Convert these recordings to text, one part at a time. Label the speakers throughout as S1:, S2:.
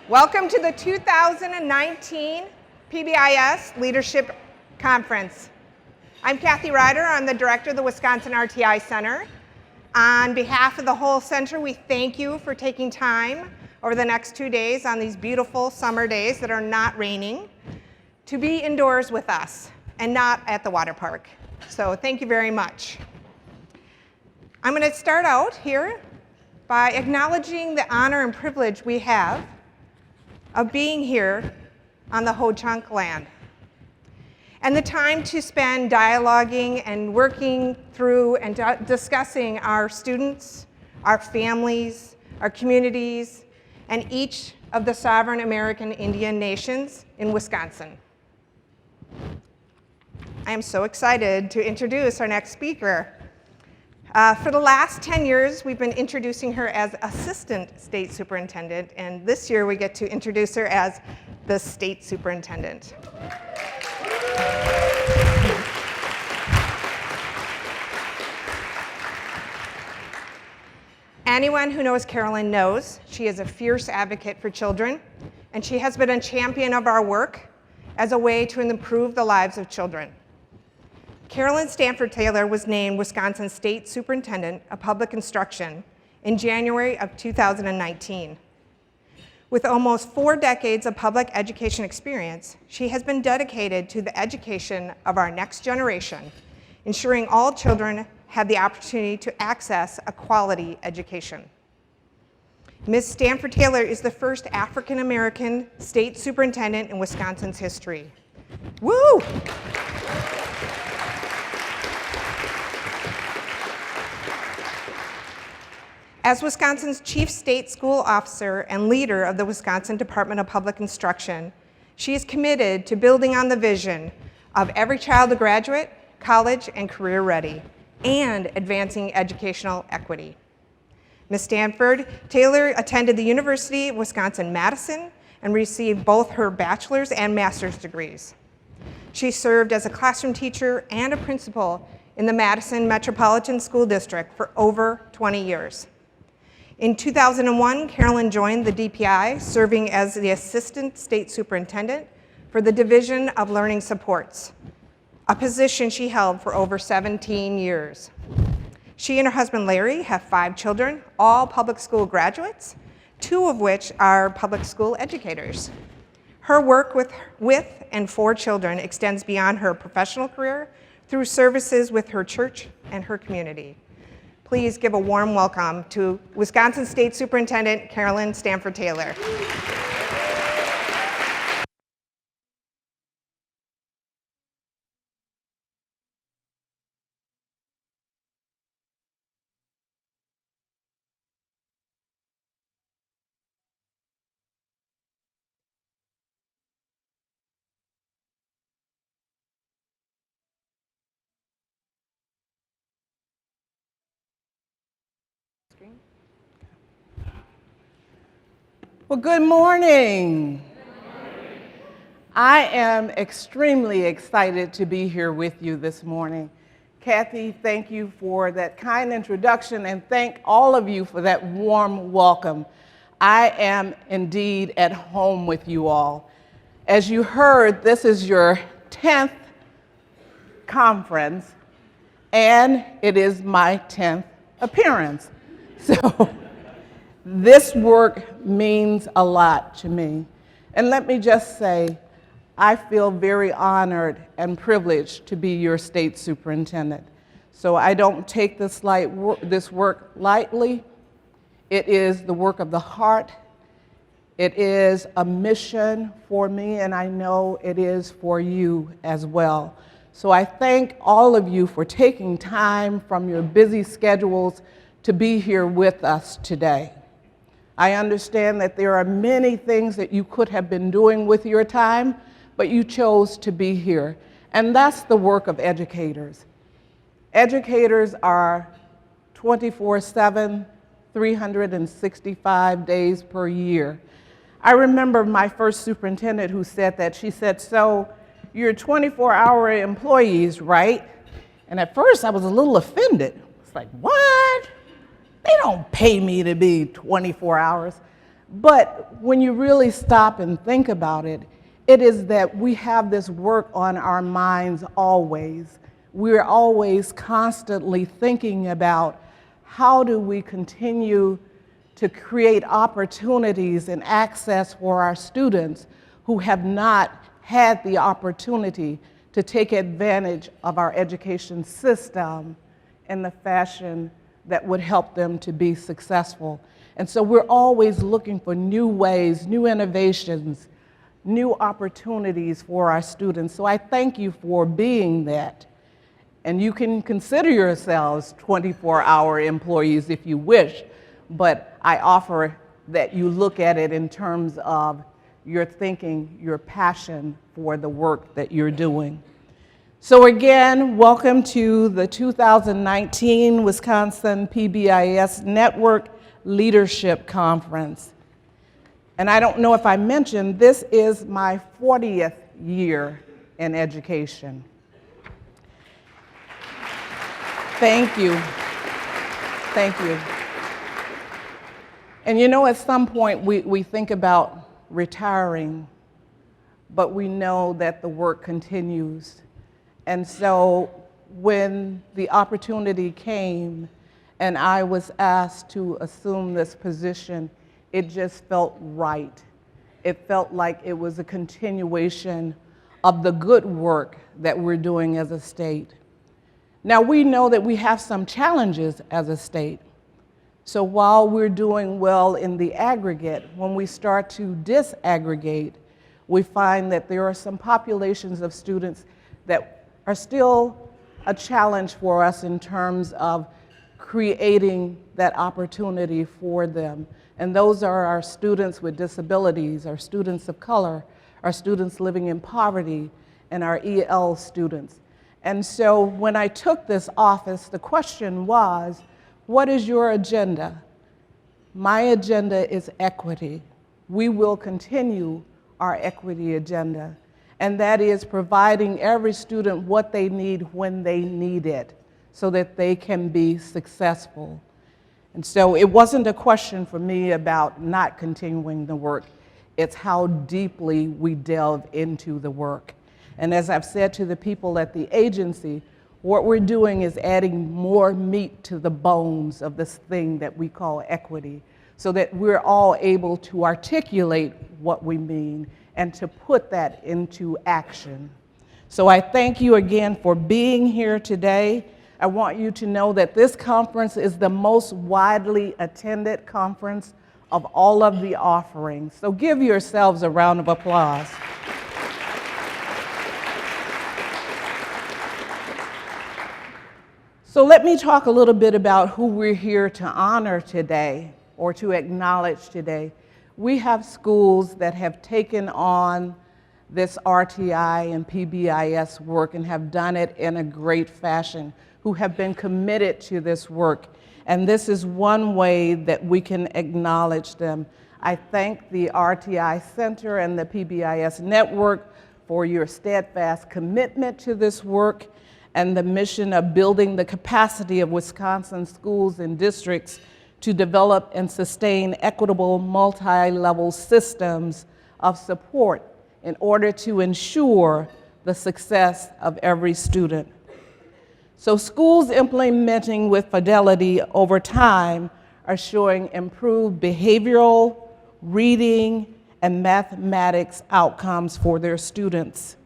S1: Welcome to the 2019 Pbis Leadership Conference. I'm Kathy Ryder. I'm the director of the Wisconsin RTI Center. On behalf of the whole center, we thank you for taking time over the next 2 days on these beautiful summer days that are not raining to be indoors with us and not at the water park. So thank you very much. I'm going to start out here by acknowledging the honor and privilege we have of being here on the Ho-Chunk land, and the time to spend dialoguing and working through and discussing our students, our families, our communities, and each of the sovereign American Indian nations in Wisconsin. I am so excited to introduce our next speaker. For the last 10 years, we've been introducing her as Assistant State Superintendent, and this year we get to introduce her as the State Superintendent. Anyone who knows Carolyn knows she is a fierce advocate for children, and she has been a champion of our work as a way to improve the lives of children. Carolyn Stanford Taylor was named Wisconsin State Superintendent of Public Instruction in January of 2019. With almost 4 decades of public education experience, she has been dedicated to the education of our next generation, ensuring all children have the opportunity to access a quality education. Ms. Stanford Taylor is the first African American state superintendent in Wisconsin's history. Woo! As Wisconsin's chief state school officer and leader of the Wisconsin Department of Public Instruction, she is committed to building on the vision of every child a graduate, college, and career ready, and advancing educational equity. Ms. Stanford Taylor attended the University of Wisconsin-Madison and received both her bachelor's and master's degrees. She served as a classroom teacher and a principal in the Madison Metropolitan School District for over 20 years. In 2001, Carolyn joined the DPI, serving as the Assistant State Superintendent for the Division of Learning Supports, a position she held for over 17 years. She and her husband Larry have 5 children, all public school graduates, 2 of which are public school educators. Her work with and for children extends beyond her professional career through services with her church and her community. Please give a warm welcome to Wisconsin State Superintendent Carolyn Stanford Taylor.
S2: Well, good morning. I am extremely excited to be here with you this morning. Kathy, thank you for that kind introduction, and thank all of you for that warm welcome. I am indeed at home with you all. As you heard, this is your 10th conference, and it is my 10th appearance. So this work means a lot to me. And let me just say, I feel very honored and privileged to be your state superintendent. So I don't take this work lightly. It is the work of the heart. It is a mission for me, and I know it is for you as well. So I thank all of you for taking time from your busy schedules to be here with us today. I understand that there are many things that you could have been doing with your time, but you chose to be here. And that's the work of educators. Educators are 24/7, 365 days per year. I remember my first superintendent who said that. She said, "So you're 24-hour employees, right?" And at first I was a little offended. It's like, what? They don't pay me to be 24 hours. But when you really stop and think about it, it is that we have this work on our minds always. We're always constantly thinking about how do we continue to create opportunities and access for our students who have not had the opportunity to take advantage of our education system in the fashion that would help them to be successful. And so we're always looking for new ways, new innovations, new opportunities for our students. So I thank you for being that. And you can consider yourselves 24-hour employees if you wish, but I offer that you look at it in terms of your thinking, your passion for the work that you're doing. So again, welcome to the 2019 Wisconsin Pbis Network Leadership Conference. And I don't know if I mentioned, this is my 40th year in education. Thank you. Thank you. And you know, at some point we think about retiring, but we know that the work continues. And so when the opportunity came and I was asked to assume this position, it just felt right. It felt like it was a continuation of the good work that we're doing as a state. Now, we know that we have some challenges as a state. So while we're doing well in the aggregate, when we start to disaggregate, we find that there are some populations of students that are still a challenge for us in terms of creating that opportunity for them. And those are our students with disabilities, our students of color, our students living in poverty, and our EL students. And so when I took this office, the question was, what is your agenda? My agenda is equity. We will continue our equity agenda, and that is providing every student what they need when they need it so that they can be successful. And so it wasn't a question for me about not continuing the work. It's how deeply we delve into the work. And as I've said to the people at the agency, what we're doing is adding more meat to the bones of this thing that we call equity, so that we're all able to articulate what we mean and to put that into action. So I thank you again for being here today. I want you to know that this conference is the most widely attended conference of all of the offerings. So give yourselves a round of applause. So let me talk a little bit about who we're here to honor today or to acknowledge today. We have schools that have taken on this RTI and PBIS work and have done it in a great fashion, who have been committed to this work. And this is one way that we can acknowledge them. I thank the RTI Center and the PBIS Network for your steadfast commitment to this work and the mission of building the capacity of Wisconsin schools and districts to develop and sustain equitable multi-level systems of support in order to ensure the success of every student. So schools implementing with fidelity over time are showing improved behavioral, reading, and mathematics outcomes for their students.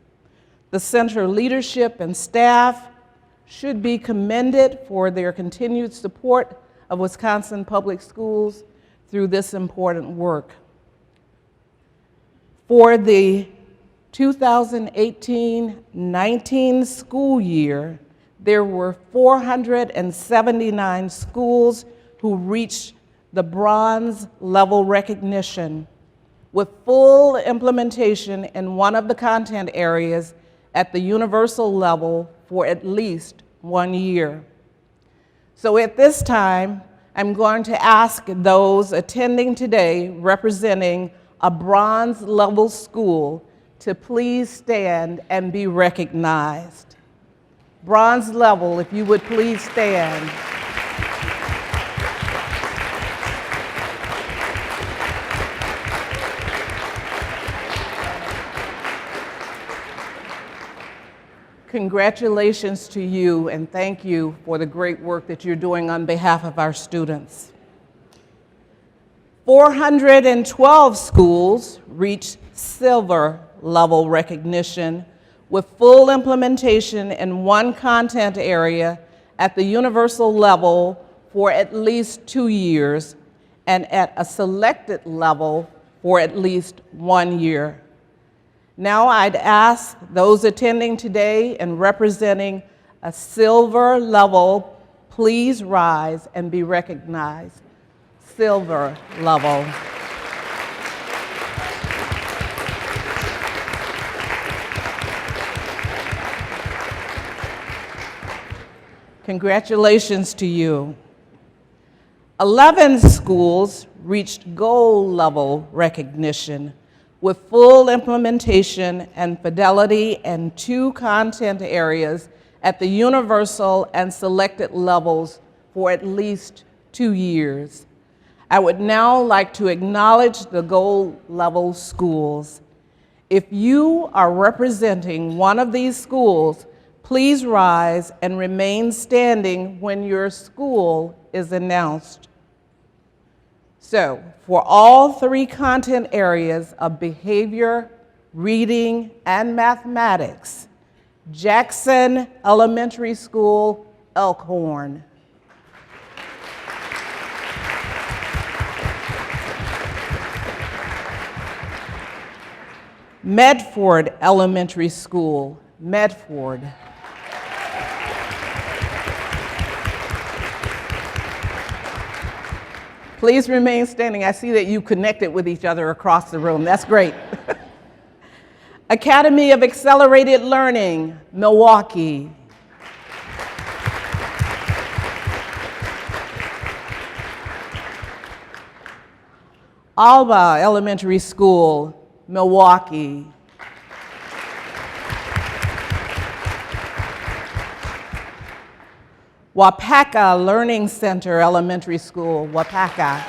S2: The center leadership and staff should be commended for their continued support of Wisconsin public schools through this important work. For the 2018-19 school year, there were 479 schools who reached the bronze level recognition with full implementation in one of the content areas at the universal level for at least 1 year. So at this time, I'm going to ask those attending today representing a bronze level school to please stand and be recognized. Bronze level, if you would please stand. Congratulations to you, and thank you for the great work that you're doing on behalf of our students. 412 schools reached silver level recognition with full implementation in one content area at the universal level for at least 2 years and at a selected level for at least 1 year. Now I'd ask those attending today and representing a silver level, please rise and be recognized. Silver level. Congratulations to you. 11 schools reached gold level recognition with full implementation and fidelity in 2 content areas at the universal and selected levels for at least 2 years. I would now like to acknowledge the gold level schools. If you are representing one of these schools, please rise and remain standing when your school is announced. So, for all 3 content areas of behavior, reading, and mathematics, Jackson Elementary School, Elkhorn. Medford Elementary School, Medford. Please remain standing. I see that you connected with each other across the room. That's great. Academy of Accelerated Learning, Milwaukee. Alba Elementary School, Milwaukee. Wapaka Learning Center Elementary School, Wapaka.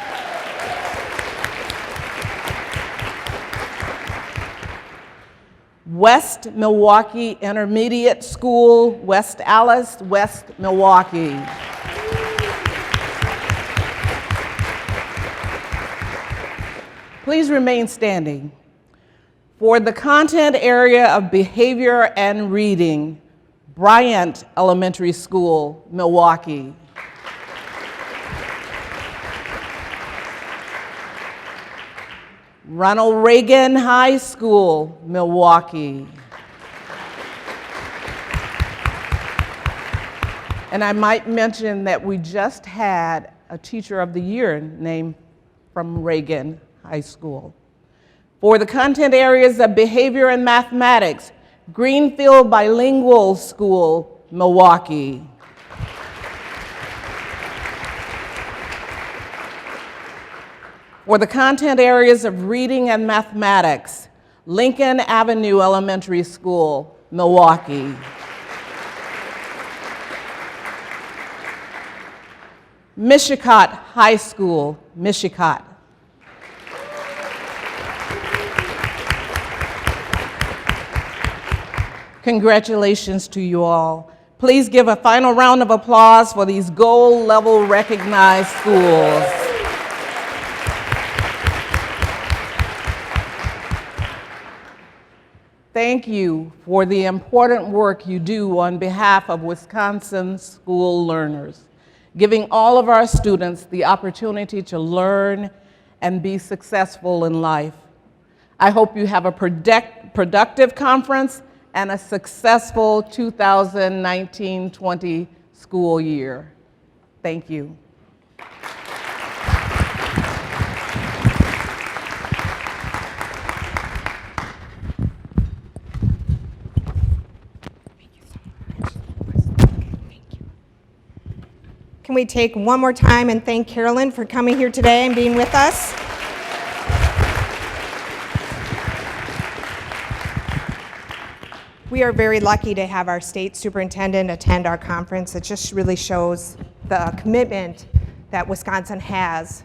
S2: West Milwaukee Intermediate School, West Allis, West Milwaukee. Please remain standing. For the content area of behavior and reading, Bryant Elementary School, Milwaukee. Ronald Reagan High School, Milwaukee. And I might mention that we just had a Teacher of the Year named from Reagan High School. For the content areas of behavior and mathematics, Greenfield Bilingual School, Milwaukee. For the content areas of reading and mathematics, Lincoln Avenue Elementary School, Milwaukee. Peshak High School, Peshak. Congratulations to you all. Please give a final round of applause for these gold level recognized schools. Thank you for the important work you do on behalf of Wisconsin school learners, giving all of our students the opportunity to learn and be successful in life. I hope you have a productive conference and a successful 2019-20 school year. Thank you.
S1: Can we take one more time and thank Carolyn for coming here today and being with us? We are very lucky to have our state superintendent attend our conference. It just really shows the commitment that Wisconsin has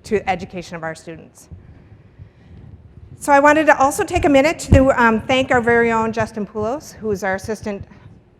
S1: to the education of our students. So I wanted to also take a minute to thank our very own Justin Poulos, who is our assistant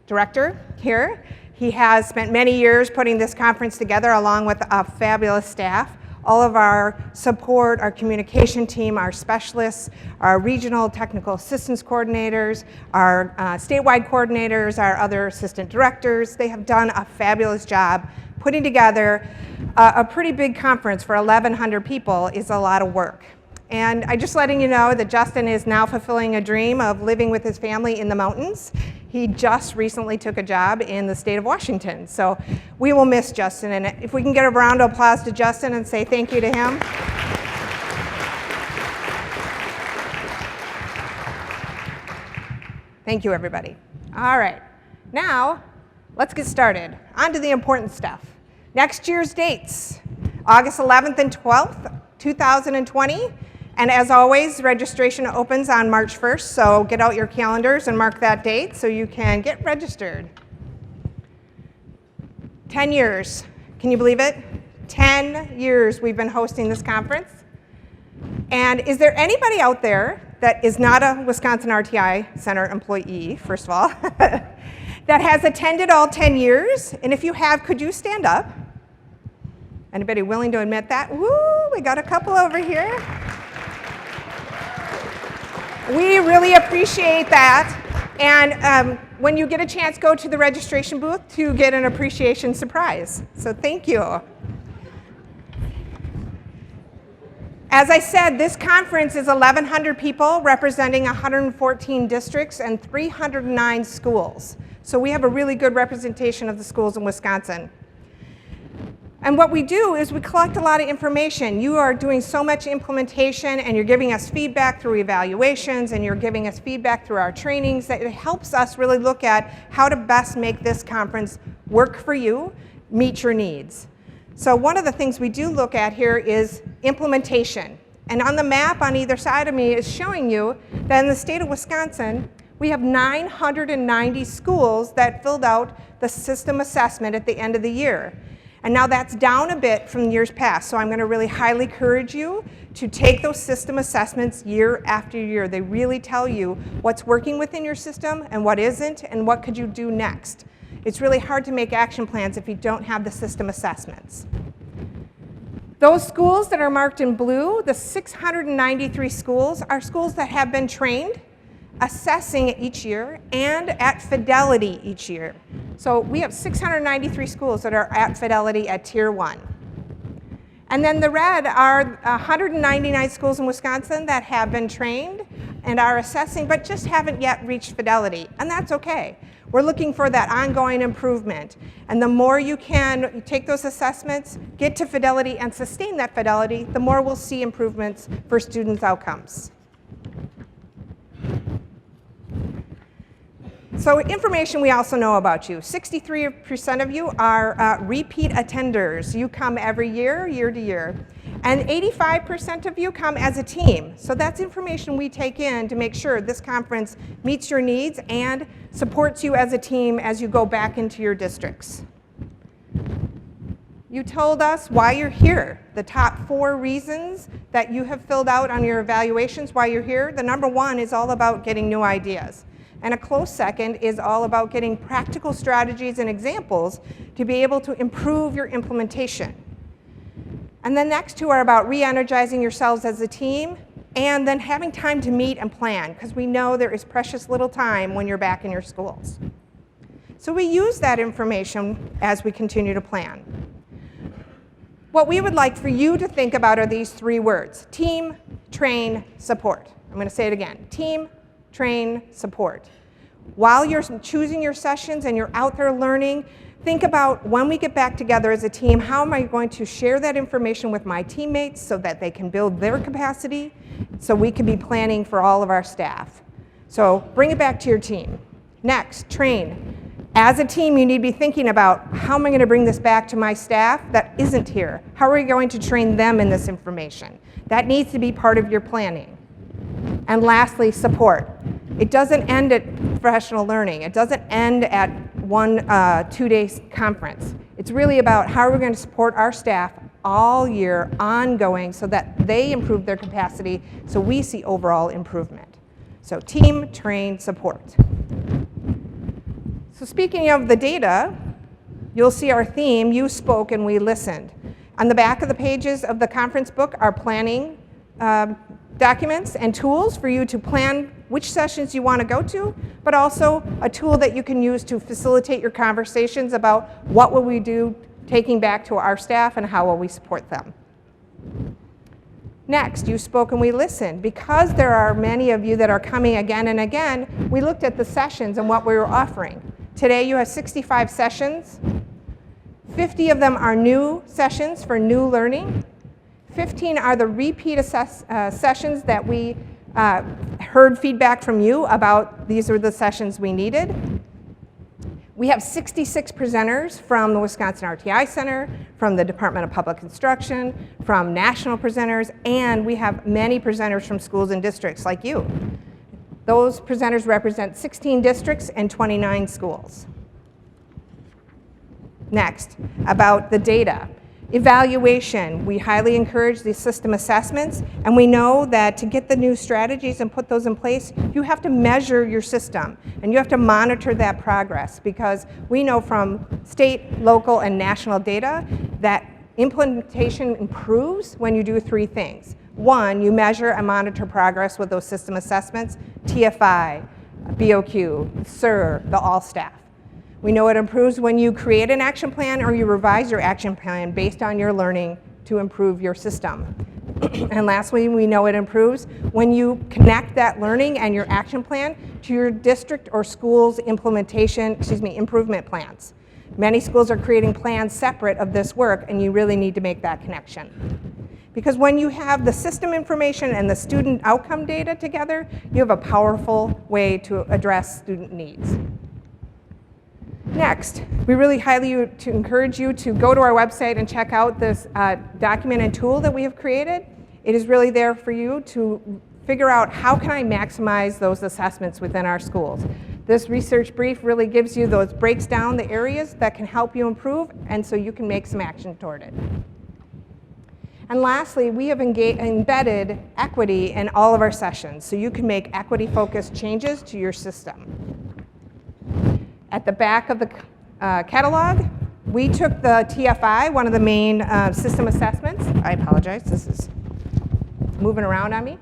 S1: director here. He has spent many years putting this conference together along with a fabulous staff. All of our support, our communication team, our specialists, our regional technical assistance coordinators, our statewide coordinators, our other assistant directors, they have done a fabulous job putting together a pretty big conference for 1,100 people is a lot of work. And I'm just letting you know that Justin is now fulfilling a dream of living with his family in the mountains. He just recently took a job in the state of Washington. So we will miss Justin. And if we can get a round of applause to Justin and say thank you to him. Thank you, everybody. All right. Now, let's get started. On to the important stuff. Next year's dates, August 11th and 12th, 2020. And as always, registration opens on March 1st, so get out your calendars and mark that date so you can get registered. 10 years, can you believe it? 10 years we've been hosting this conference. And is there anybody out there that is not a Wisconsin RTI Center employee, first of all, that has attended all 10 years? And if you have, could you stand up? Anybody willing to admit that? Woo, we got a couple over here. We really appreciate that. And when you get a chance, go to the registration booth to get an appreciation surprise. So thank you. As I said, this conference is 1,100 people representing 114 districts and 309 schools. So we have a really good representation of the schools in Wisconsin. And what we do is we collect a lot of information. You are doing so much implementation and you're giving us feedback through evaluations and you're giving us feedback through our trainings that it helps us really look at how to best make this conference work for you, meet your needs. So one of the things we do look at here is implementation. And on the map on either side of me is showing you that in the state of Wisconsin, we have 990 schools that filled out the system assessment at the end of the year. And now that's down a bit from years past, so I'm going to really highly encourage you to take those system assessments year after year. They really tell you what's working within your system and what isn't, and what could you do next. It's really hard to make action plans if you don't have the system assessments. Those schools that are marked in blue, the 693 schools, are schools that have been trained, assessing each year, and at fidelity each year. So we have 693 schools that are at fidelity at Tier 1. And then the red are 199 schools in Wisconsin that have been trained and are assessing, but just haven't yet reached fidelity. And that's okay. We're looking for that ongoing improvement. And the more you can take those assessments, get to fidelity, and sustain that fidelity, the more we'll see improvements for students' outcomes. So information we also know about you. 63% of you are repeat attenders. You come every year, year to year. And 85% of you come as a team. So that's information we take in to make sure this conference meets your needs and supports you as a team as you go back into your districts. You told us why you're here. The top 4 reasons that you have filled out on your evaluations why you're here. The number 1 is all about getting new ideas. And a close second is all about getting practical strategies and examples to be able to improve your implementation. And the next 2 are about re-energizing yourselves as a team and then having time to meet and plan, because we know there is precious little time when you're back in your schools. So we use that information as we continue to plan. What we would like for you to think about are these 3 words: team, train, support. I'm going to say it again: team, train, support. While you're choosing your sessions and you're out there learning, think about when we get back together as a team, how am I going to share that information with my teammates so that they can build their capacity, so we can be planning for all of our staff. So bring it back to your team. Next, train. As a team, you need to be thinking about, how am I going to bring this back to my staff that isn't here? How are we going to train them in this information? That needs to be part of your planning. And lastly, support. It doesn't end at professional learning. It doesn't end at one 2-day conference. It's really about how are we going to support our staff all year, ongoing, so that they improve their capacity, so we see overall improvement. So team, train, support. So speaking of the data, you'll see our theme, you spoke and we listened. On the back of the pages of the conference book are planning documents and tools for you to plan which sessions you want to go to, but also a tool that you can use to facilitate your conversations about what will we do taking back to our staff and how will we support them. Next, you spoke and we listened. Because there are many of you that are coming again and again, we looked at the sessions and what we were offering. Today you have 65 sessions. 50 of them are new sessions for new learning. 15 are the repeat sessions that we heard feedback from you about these are the sessions we needed. We have 66 presenters from the Wisconsin RTI Center, from the Department of Public Instruction, from national presenters, and we have many presenters from schools and districts like you. Those presenters represent 16 districts and 29 schools. Next, about the data. Evaluation, we highly encourage these system assessments, and we know that to get the new strategies and put those in place, you have to measure your system, and you have to monitor that progress, because we know from state, local, and national data that implementation improves when you do three things. One, you measure and monitor progress with those system assessments, TFI, BOQ, SIR, the all staff. We know it improves when you create an action plan or you revise your action plan based on your learning to improve your system. And lastly, we know it improves when you connect that learning and your action plan to your district or school's improvement plans. Many schools are creating plans separate of this work, and you really need to make that connection. Because when you have the system information and the student outcome data together, you have a powerful way to address student needs. Next, we really highly encourage you to go to our website and check out this document and tool that we have created. It is really there for you to figure out how can I maximize those assessments within our schools. This research brief really gives you breaks down the areas that can help you improve, and so you can make some action toward it. And lastly, we have embedded equity in all of our sessions, so you can make equity-focused changes to your system. At the back of the catalog, we took the TFI, one of the main system assessments. I apologize, this is moving around on me.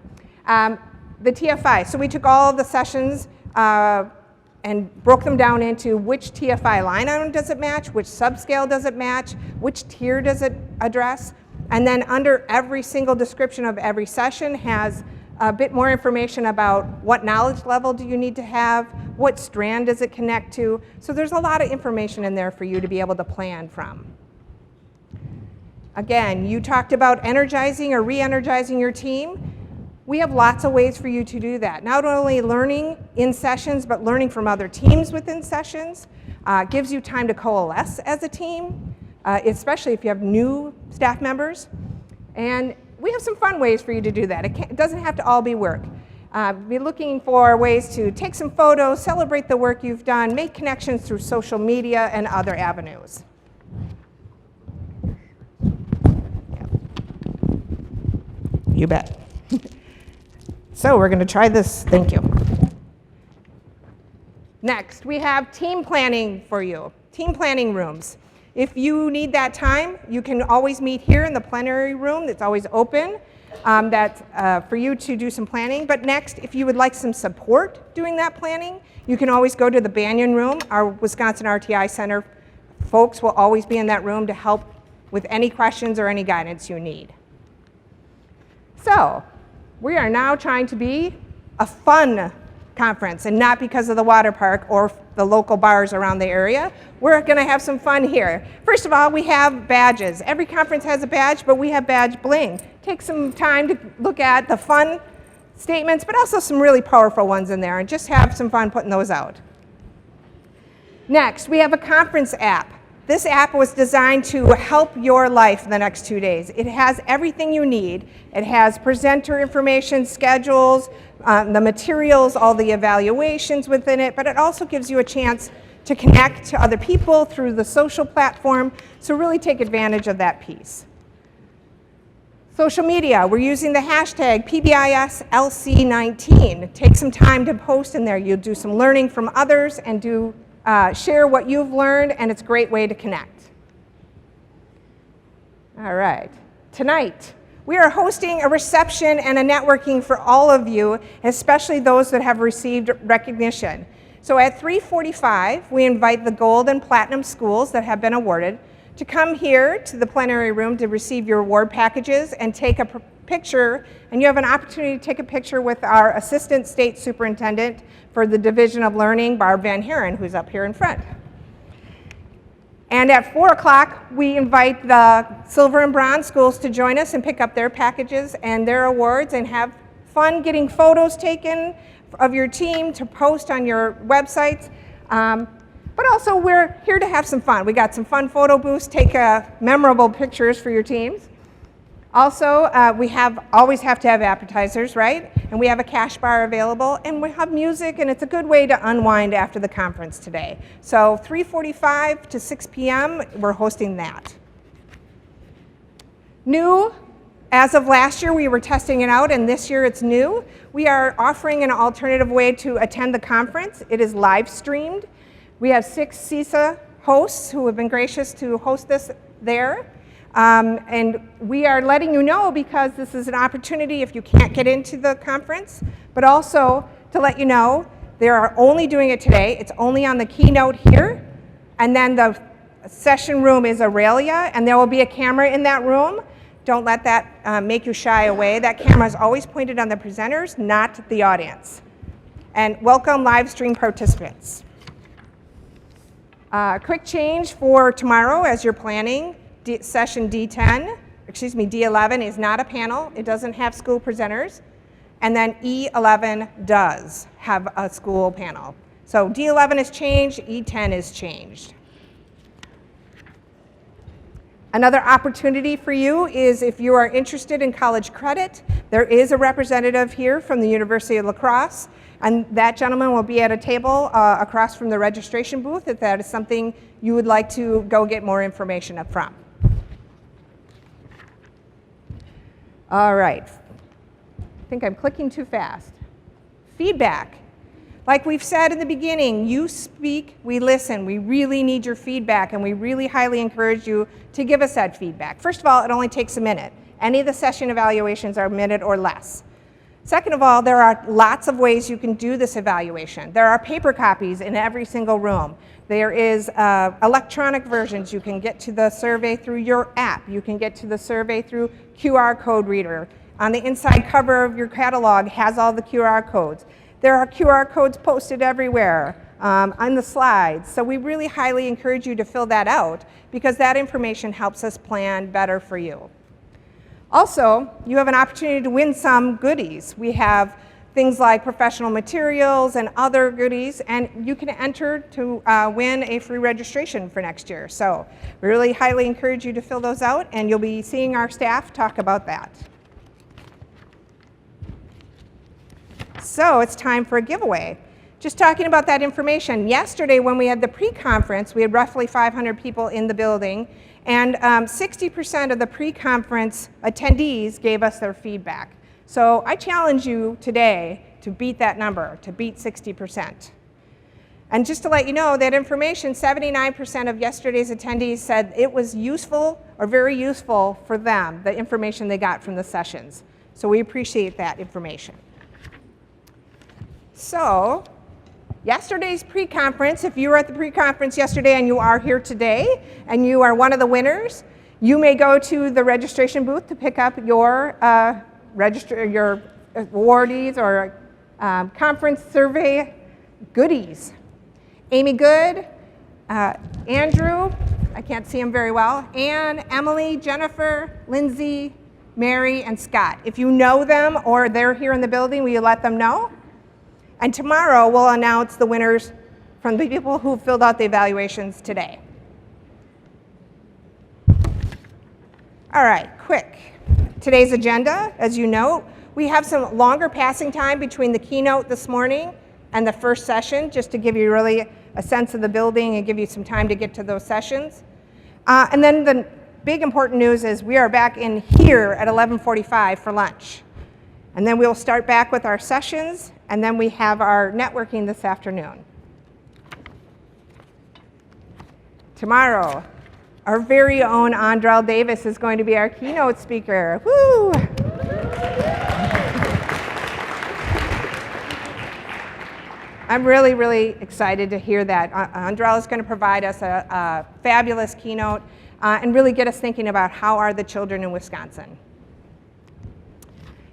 S1: The TFI, so we took all of the sessions and broke them down into which TFI line item does it match, which subscale does it match, which tier does it address, and then under every single description of every session has a bit more information about what knowledge level do you need to have, what strand does it connect to. So there's a lot of information in there for you to be able to plan from. Again, you talked about energizing or re-energizing your team. We have lots of ways for you to do that. Not only learning in sessions, but learning from other teams within sessions. Gives you time to coalesce as a team, especially if you have new staff members. And we have some fun ways for you to do that. It doesn't have to all be work. Be looking for ways to take some photos, celebrate the work you've done, make connections through social media and other avenues. Yeah. You bet. So we're going to try this. Thank you. Next, we have team planning for you, team planning rooms. If you need that time, you can always meet here in the plenary room. It's always open. That's for you to do some planning. But next, if you would like some support doing that planning, you can always go to the Banyan Room. Our Wisconsin RTI Center folks will always be in that room to help with any questions or any guidance you need. So, we are now trying to be a fun conference, and not because of the water park or the local bars around the area. We're going to have some fun here. First of all, we have badges. Every conference has a badge, but we have badge bling. Take some time to look at the fun statements, but also some really powerful ones in there, and just have some fun putting those out. Next, we have a conference app. This app was designed to help your life the next 2 days. It has everything you need. It has presenter information, schedules, the materials, all the evaluations within it, but it also gives you a chance to connect to other people through the social platform, so really take advantage of that piece. Social media, we're using the hashtag PBISLC19. Take some time to post in there. You'll do some learning from others and do share what you've learned, and it's a great way to connect. All right. Tonight, we are hosting a reception and a networking for all of you, especially those that have received recognition. So at 3:45, we invite the gold and platinum schools that have been awarded to come here to the plenary room to receive your award packages and take a picture, and you have an opportunity to take a picture with our Assistant State Superintendent for the Division of Learning, Barb Van Haren, who's up here in front. And at 4 o'clock, we invite the silver and bronze schools to join us and pick up their packages and their awards and have fun getting photos taken of your team to post on your websites. But also, we're here to have some fun. We got some fun photo booths, take memorable pictures for your teams. Also, we always have to have appetizers, right? And we have a cash bar available, and we have music, and it's a good way to unwind after the conference today. So 3:45 to 6 p.m., we're hosting that. New, as of last year, we were testing it out, and this year it's new. We are offering an alternative way to attend the conference. It is live streamed. We have 6 CISA hosts who have been gracious to host this there. And we are letting you know because this is an opportunity if you can't get into the conference, but also to let you know they are only doing it today. It's only on the keynote here, and then the session room is Aurelia, and there will be a camera in that room. Don't let that make you shy away. That camera is always pointed on the presenters, not the audience. And welcome live stream participants. Quick change for tomorrow as you're planning. Session D11 is not a panel. It doesn't have school presenters. And then E11 does have a school panel. So D11 is changed, E10 is changed. Another opportunity for you is if you are interested in college credit, there is a representative here from the University of La Crosse, and that gentleman will be at a table across from the registration booth if that is something you would like to go get more information up front. All right, I think I'm clicking too fast. Feedback. Like we've said in the beginning, you speak, we listen. We really need your feedback, and we really highly encourage you to give us that feedback. First of all, it only takes a minute. Any of the session evaluations are a minute or less. Second of all, there are lots of ways you can do this evaluation. There are paper copies in every single room. There is electronic versions. You can get to the survey through your app. You can get to the survey through QR code reader. On the inside cover of your catalog has all the QR codes. There are QR codes posted everywhere on the slides. So we really highly encourage you to fill that out because that information helps us plan better for you. Also, you have an opportunity to win some goodies. We have things like professional materials and other goodies, and you can enter to win a free registration for next year. So we really highly encourage you to fill those out, and you'll be seeing our staff talk about that. So it's time for a giveaway. Just talking about that information, yesterday when we had the pre-conference, we had roughly 500 people in the building, and 60% of the pre-conference attendees gave us their feedback. So I challenge you today to beat that number, to beat 60%. And just to let you know, that information, 79% of yesterday's attendees said it was useful or very useful for them, the information they got from the sessions. So we appreciate that information. So yesterday's pre-conference, if you were at the pre-conference yesterday and you are here today and you are one of the winners, you may go to the registration booth to pick up your awardees or conference survey goodies. Amy Good, Andrew, I can't see him very well, Anne, Emily, Jennifer, Lindsay, Mary, and Scott. If you know them or they're here in the building, will you let them know? And tomorrow we'll announce the winners from the people who filled out the evaluations today. All right, quick. Today's agenda, as you know, we have some longer passing time between the keynote this morning and the first session, just to give you really a sense of the building and give you some time to get to those sessions. And then the big important news is we are back in here at 11:45 for lunch. And then we'll start back with our sessions, and then we have our networking this afternoon. Tomorrow, our very own Andrell Davis is going to be our keynote speaker. Woo! I'm really, really excited to hear that. Andrell is going to provide us a fabulous keynote and really get us thinking about how are the children in Wisconsin.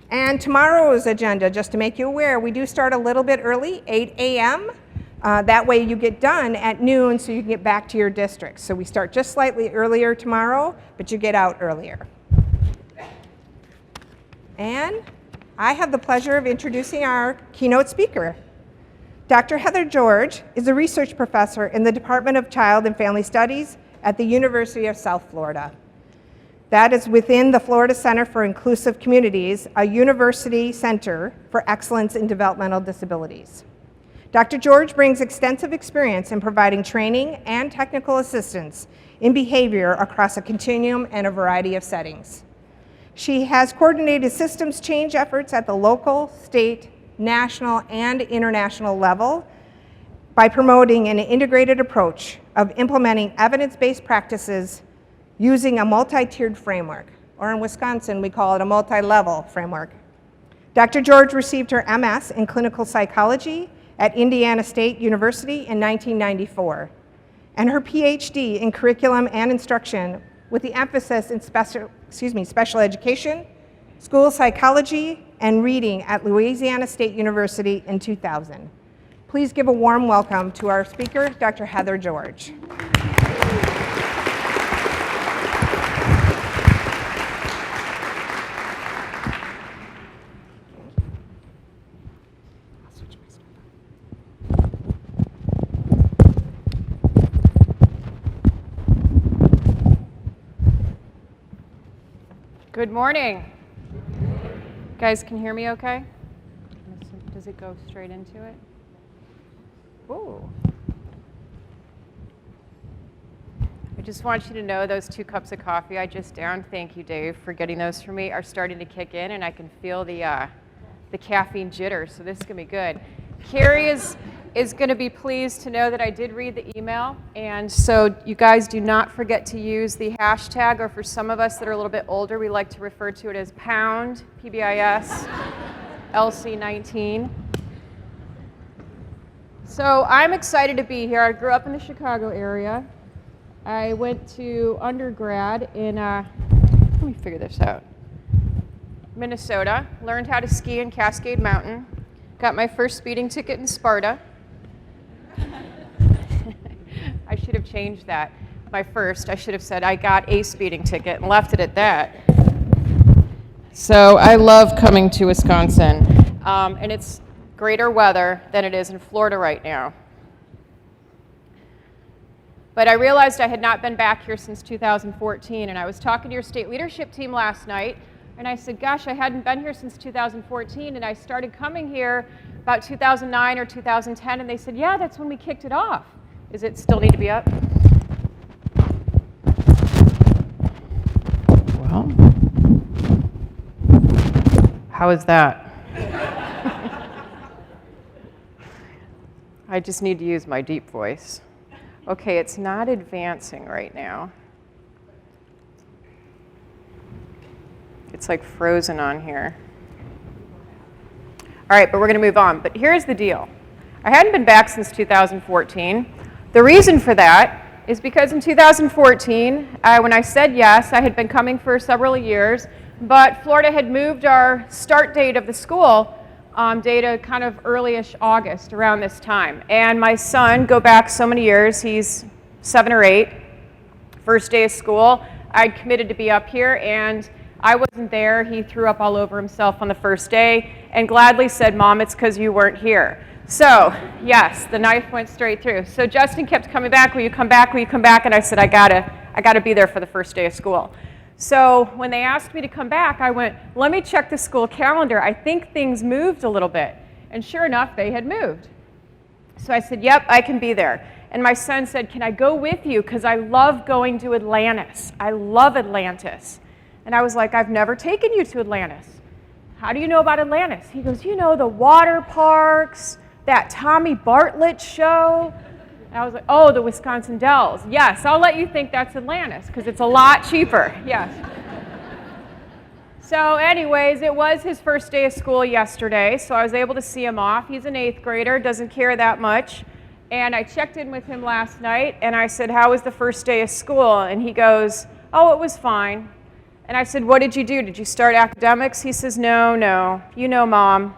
S1: And tomorrow's agenda, just to make you aware, we do start a little bit early, 8 a.m. That way you get done at noon so you can get back to your district. So we start just slightly earlier tomorrow, but you get out earlier. And I have the pleasure of introducing our keynote speaker. Dr. Heather George is a research professor in the Department of Child and Family Studies at the University of South Florida. That is within the Florida Center for Inclusive Communities, a university center for excellence in developmental disabilities. Dr. George brings extensive experience in providing training and technical assistance in behavior across a continuum and a variety of settings. She has coordinated systems change efforts at the local, state, national, and international level by promoting an integrated approach of implementing evidence-based practices using a multi-tiered framework, or in Wisconsin, we call it a multi-level framework. Dr. George received her MS in clinical psychology at Indiana State University in 1994, and her PhD in curriculum and instruction with the emphasis in special education, school psychology, and reading at Louisiana State University in 2000. Please give a warm welcome to our speaker, Dr. Heather George.
S3: Good morning. Guys, can you hear me okay? Does it go straight into it? Ooh. I just want you to know those 2 cups of coffee I just downed, thank you, Dave, for getting those for me, are starting to kick in, and I can feel the caffeine jitter, so this is going to be good. Carrie is going to be pleased to know that I did read the email, and so you guys do not forget to use the hashtag, or for some of us that are a little bit older, we like to refer to it as pound, Pbis, LC19. So I'm excited to be here. I grew up in the Chicago area. I went to undergrad in, let me figure this out, Minnesota, learned how to ski in Cascade Mountain, got my first speeding ticket in Sparta. I should have changed that. I should have said I got a speeding ticket and left it at that. So I love coming to Wisconsin, and it's greater weather than it is in Florida right now. But I realized I had not been back here since 2014, and I was talking to your state leadership team last night, and I said, gosh, I hadn't been here since 2014, and I started coming here about 2009 or 2010, and they said, yeah, that's when we kicked it off. Does it still need to be up? Well, how is that? I just need to use my deep voice. Okay, it's not advancing right now. It's like frozen on here. All right, but we're going to move on. But here's the deal. I hadn't been back since 2014. The reason for that is because in 2014, when I said yes, I had been coming for several years, but Florida had moved our start date of the school day to kind of early-ish August, around this time. And my son, go back so many years, he's 7 or 8, first day of school, I'd committed to be up here, and I wasn't there. He threw up all over himself on the first day and gladly said, Mom, it's because you weren't here. So, yes, the knife went straight through. So Justin kept coming back, will you come back, will you come back? And I said, I gotta be there for the first day of school. So when they asked me to come back, I went, let me check the school calendar. I think things moved a little bit. And sure enough, they had moved. So I said, yep, I can be there. And my son said, can I go with you? Because I love going to Atlantis. I love Atlantis. And I was like, I've never taken you to Atlantis. How do you know about Atlantis? He goes, you know, the water parks, that Tommy Bartlett show. And I was like, oh, the Wisconsin Dells. Yes, I'll let you think that's Atlantis because it's a lot cheaper. Yes. So anyways, it was his first day of school yesterday, so I was able to see him off. He's an 8th grader, doesn't care that much. And I checked in with him last night, and I said, how was the first day of school? And he goes, oh, it was fine. And I said, what did you do? Did you start academics? He says, no. You know, Mom.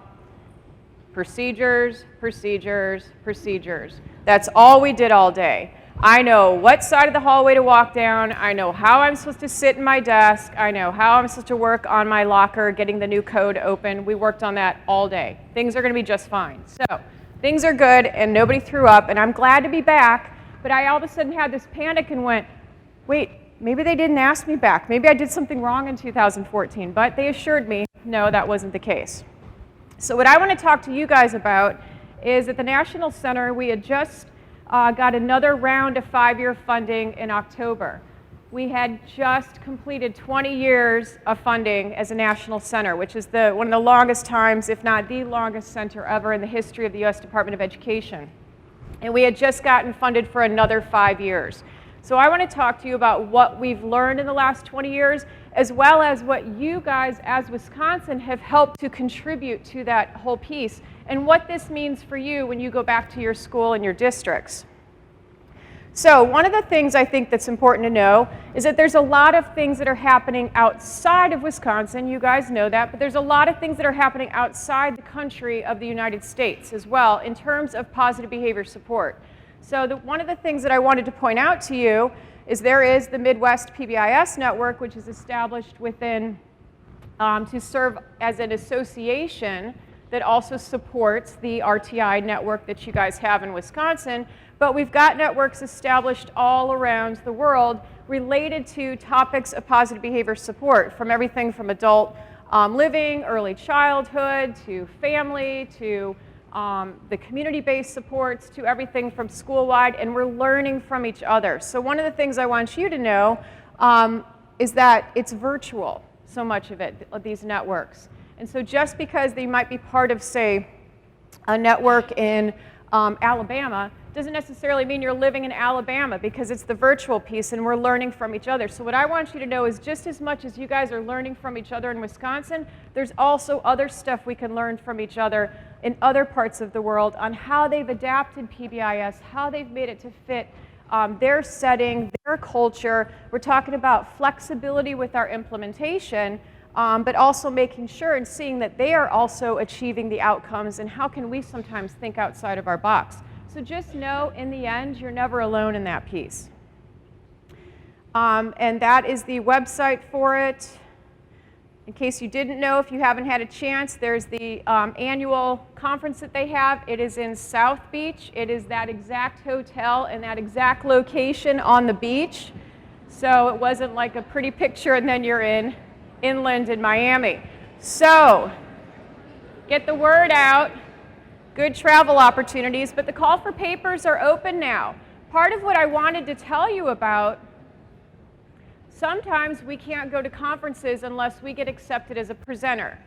S3: Procedures, procedures, procedures. That's all we did all day. I know what side of the hallway to walk down. I know how I'm supposed to sit in my desk. I know how I'm supposed to work on my locker, getting the new code open. We worked on that all day. Things are going to be just fine. So things are good, and nobody threw up, and I'm glad to be back. But I all of a sudden had this panic and went, wait, maybe they didn't ask me back. Maybe I did something wrong in 2014. But they assured me, no, that wasn't the case. So what I want to talk to you guys about is at the National Center, we had just got another round of 5-year funding in October. We had just completed 20 years of funding as a national center, which is one of the longest times, if not the longest center ever in the history of the U.S. Department of Education. And we had just gotten funded for another 5 years. So I want to talk to you about what we've learned in the last 20 years, as well as what you guys as Wisconsin have helped to contribute to that whole piece, and what this means for you when you go back to your school and your districts. So one of the things I think that's important to know is that there's a lot of things that are happening outside of Wisconsin. You guys know that, but there's a lot of things that are happening outside the country of the United States as well in terms of positive behavior support. So one of the things that I wanted to point out to you is there is the Midwest Pbis network, which is established within to serve as an association that also supports the RTI network that you guys have in Wisconsin. But we've got networks established all around the world related to topics of positive behavior support, from everything from adult living, early childhood, to family, to the community-based supports, to everything from school-wide, and we're learning from each other. So one of the things I want you to know is that it's virtual, so much of it, of these networks. And so just because they might be part of, say, a network in Alabama, doesn't necessarily mean you're living in Alabama, because it's the virtual piece and we're learning from each other. So what I want you to know is just as much as you guys are learning from each other in Wisconsin, there's also other stuff we can learn from each other in other parts of the world on how they've adapted PBIS, how they've made it to fit their setting, their culture. We're talking about flexibility with our implementation, but also making sure and seeing that they are also achieving the outcomes, and how can we sometimes think outside of our box. So just know, in the end, you're never alone in that piece. And that is the website for it. In case you didn't know, if you haven't had a chance, there's the annual conference that they have. It is in South Beach. It is that exact hotel and that exact location on the beach. So it wasn't like a pretty picture and then you're inland in Miami. So get the word out. Good travel opportunities, but the call for papers are open now. Part of what I wanted to tell you about, sometimes we can't go to conferences unless we get accepted as a presenter.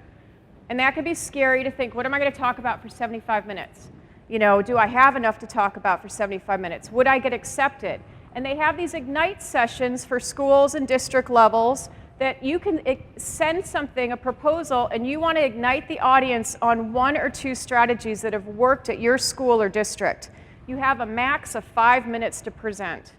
S3: And that can be scary to think, what am I going to talk about for 75 minutes? You know, do I have enough to talk about for 75 minutes? Would I get accepted? And they have these Ignite sessions for schools and district levels that you can send something, a proposal, and you want to ignite the audience on 1 or 2 strategies that have worked at your school or district. You have a max of 5 minutes to present.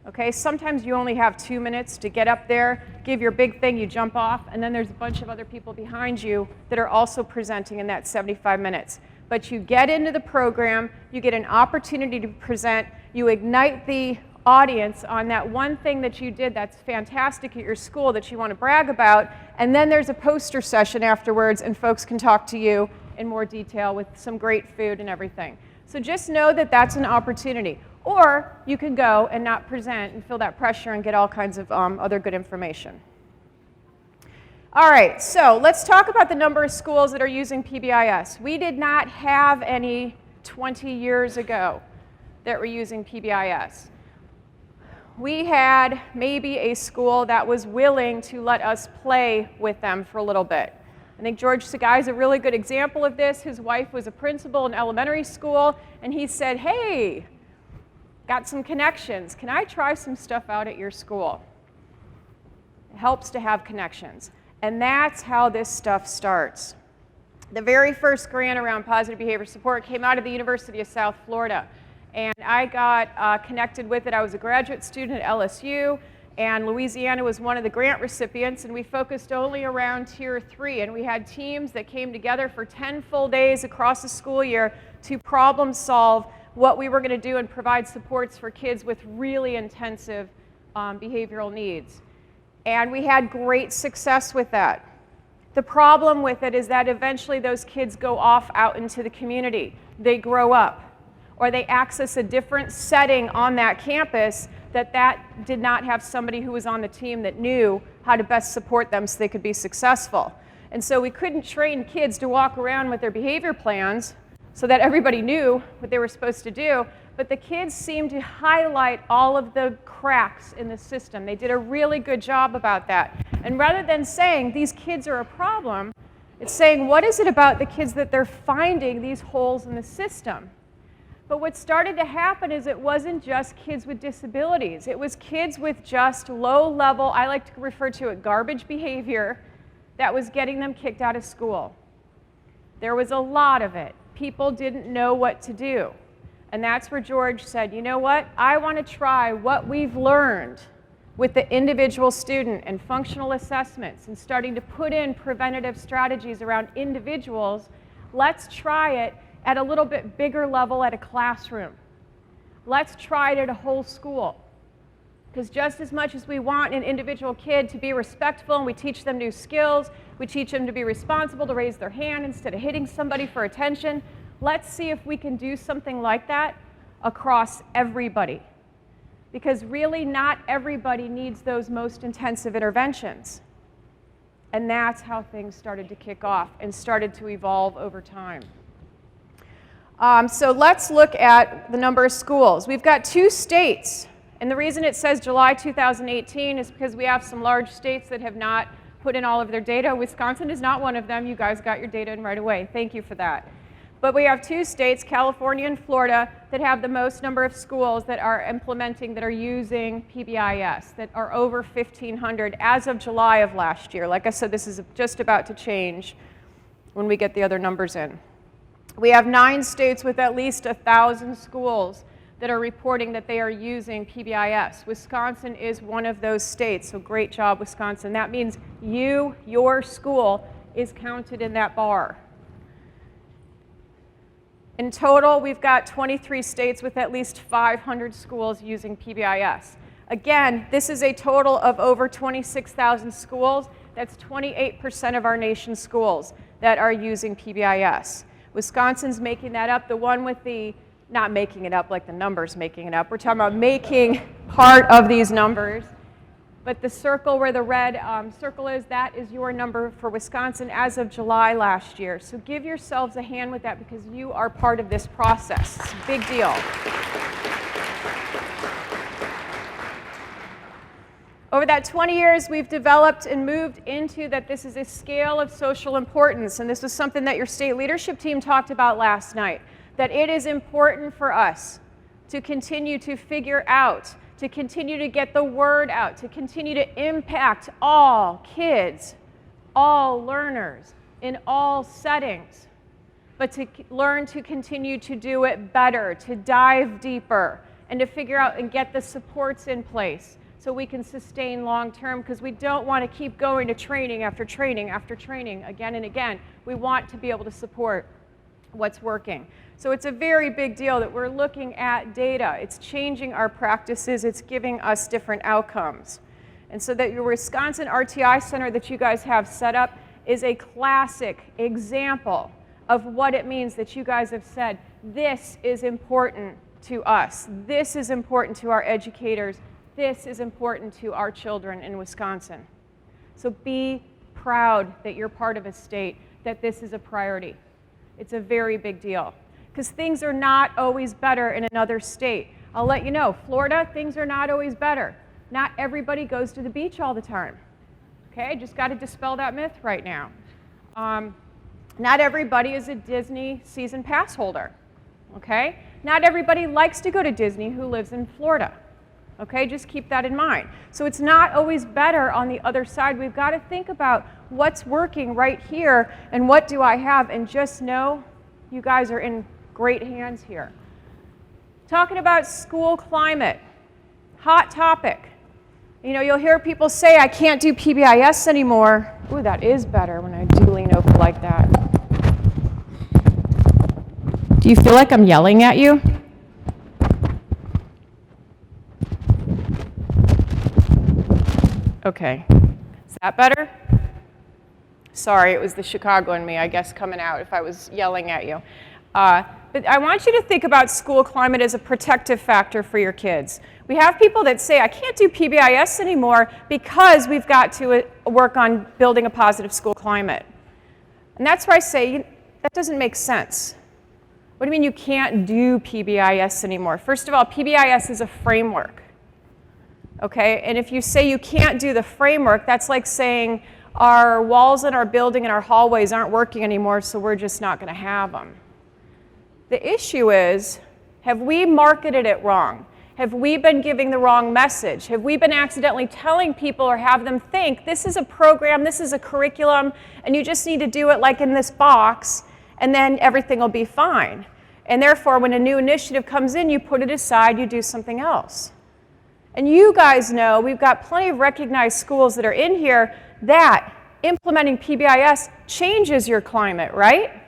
S3: Okay, sometimes you only have 2 minutes to get up there, give your big thing, you jump off, and then there's a bunch of other people behind you that are also presenting in that 75 minutes. But you get into the program, you get an opportunity to present, you ignite the audience on that one thing that you did that's fantastic at your school that you want to brag about, and then there's a poster session afterwards and folks can talk to you in more detail with some great food and everything. So just know that that's an opportunity. Or you can go and not present and feel that pressure and get all kinds of other good information. All right, so let's talk about the number of schools that are using PBIS. We did not have any 20 years ago that were using PBIS. We had maybe a school that was willing to let us play with them for a little bit. I think George Sagai is a really good example of this. His wife was a principal in elementary school, and he said, hey, got some connections. Can I try some stuff out at your school? It helps to have connections. And that's how this stuff starts. The very first grant around positive behavior support came out of the University of South Florida. And I got connected with it. I was a graduate student at LSU, and Louisiana was one of the grant recipients, and we focused only around Tier 3. And we had teams that came together for 10 full days across the school year to problem solve what we were going to do and provide supports for kids with really intensive behavioral needs. And we had great success with that. The problem with it is that eventually those kids go off out into the community. They grow up, or they access a different setting on that campus that did not have somebody who was on the team that knew how to best support them so they could be successful. And so we couldn't train kids to walk around with their behavior plans so that everybody knew what they were supposed to do, but the kids seemed to highlight all of the cracks in the system. They did a really good job about that. And rather than saying these kids are a problem, it's saying what is it about the kids that they're finding these holes in the system? But what started to happen is it wasn't just kids with disabilities. It was kids with just low level, I like to refer to it, garbage behavior that was getting them kicked out of school. There was a lot of it. People didn't know what to do. And that's where George said, you know what? I want to try what we've learned with the individual student and functional assessments and starting to put in preventative strategies around individuals. Let's try it at a little bit bigger level at a classroom. Let's try it at a whole school. Because just as much as we want an individual kid to be respectful and we teach them new skills, we teach them to be responsible, to raise their hand instead of hitting somebody for attention, let's see if we can do something like that across everybody. Because really not everybody needs those most intensive interventions. And that's how things started to kick off and started to evolve over time. So let's look at the number of schools. We've got 2 states, and the reason it says July 2018 is because we have some large states that have not put in all of their data. Wisconsin is not one of them. You guys got your data in right away. Thank you for that. But we have 2 states, California and Florida, that have the most number of schools that are implementing, that are using Pbis, that are over 1,500 as of July of last year. Like I said, this is just about to change when we get the other numbers in. We have 9 states with at least 1,000 schools that are reporting that they are using Pbis. Wisconsin is one of those states, so great job, Wisconsin. That means your school is counted in that bar. In total, we've got 23 states with at least 500 schools using Pbis. Again, this is a total of over 26,000 schools. That's 28% of our nation's schools that are using Pbis. Wisconsin's making that up. The one with the, not making it up like the numbers making it up. We're talking about making part of these numbers. But the circle where the red circle is, that is your number for Wisconsin as of July last year. So give yourselves a hand with that because you are part of this process. It's a big deal. Over that 20 years, we've developed and moved into that this is a scale of social importance. And this was something that your state leadership team talked about last night, that it is important for us to continue to figure out, to continue to get the word out, to continue to impact all kids, all learners, in all settings, but to learn to continue to do it better, to dive deeper, and to figure out and get the supports in place so we can sustain long term, because we don't want to keep going to training after training after training again and again. We want to be able to support what's working. So it's a very big deal that we're looking at data. It's changing our practices. It's giving us different outcomes. And so that your Wisconsin RTI Center that you guys have set up is a classic example of what it means that you guys have said, this is important to us. This is important to our educators. This is important to our children in Wisconsin. So be proud that you're part of a state that this is a priority. It's a very big deal. Because things are not always better in another state. I'll let you know, Florida, things are not always better. Not everybody goes to the beach all the time. Okay, just got to dispel that myth right now. Not everybody is a Disney season pass holder. Okay, Not everybody likes to go to Disney who lives in Florida. Okay, just keep that in mind. So it's not always better on the other side. We've got to think about what's working right here and what do I have, and just know you guys are in great hands here. Talking about school climate, hot topic. You know, you'll hear people say, I can't do PBIS anymore. Ooh, that is better when I do lean over like that. Do you feel like I'm yelling at you? Okay, is that better? Sorry, it was the Chicago in me, I guess, coming out if I was yelling at you. But I want you to think about school climate as a protective factor for your kids. We have people that say, I can't do PBIS anymore because we've got to work on building a positive school climate. And that's why I say, that doesn't make sense. What do you mean you can't do PBIS anymore? First of all, PBIS is a framework. Okay, and if you say you can't do the framework, that's like saying our walls in our building and our hallways aren't working anymore, so we're just not going to have them. The issue is, have we marketed it wrong? Have we been giving the wrong message? Have we been accidentally telling people or have them think this is a program, this is a curriculum, and you just need to do it like in this box, and then everything will be fine. And therefore, when a new initiative comes in, you put it aside, you do something else. And you guys know, we've got plenty of recognized schools that are in here that implementing PBIS changes your climate, right?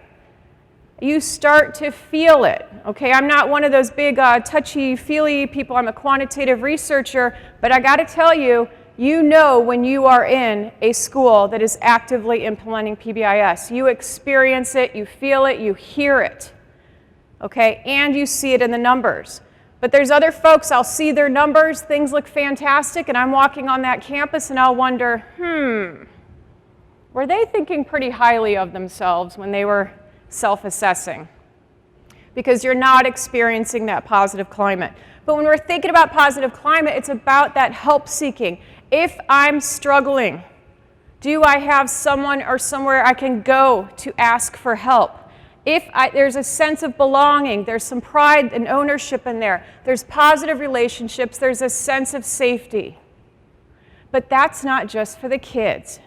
S3: You start to feel it, okay? I'm not one of those big touchy-feely people. I'm a quantitative researcher, but I gotta tell you, you know when you are in a school that is actively implementing PBIS. You experience it, you feel it, you hear it, okay? And you see it in the numbers. But there's other folks, I'll see their numbers, things look fantastic, and I'm walking on that campus and I'll wonder, were they thinking pretty highly of themselves when they were self-assessing? Because you're not experiencing that positive climate. But when we're thinking about positive climate, it's about that help seeking. If I'm struggling, do I have someone or somewhere I can go to ask for help? If there's a sense of belonging, there's some pride and ownership in there, there's positive relationships, there's a sense of safety. But that's not just for the kids.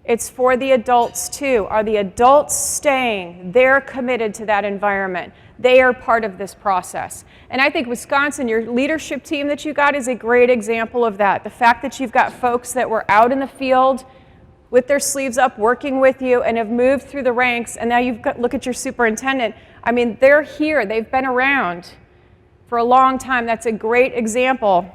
S3: It's for the adults too. Are the adults staying? They're committed to that environment. They are part of this process. And I think Wisconsin, your leadership team that you got is a great example of that. The fact that you've got folks that were out in the field with their sleeves up, working with you, and have moved through the ranks, and now you've got, look at your superintendent. I mean, they're here, they've been around for a long time. That's a great example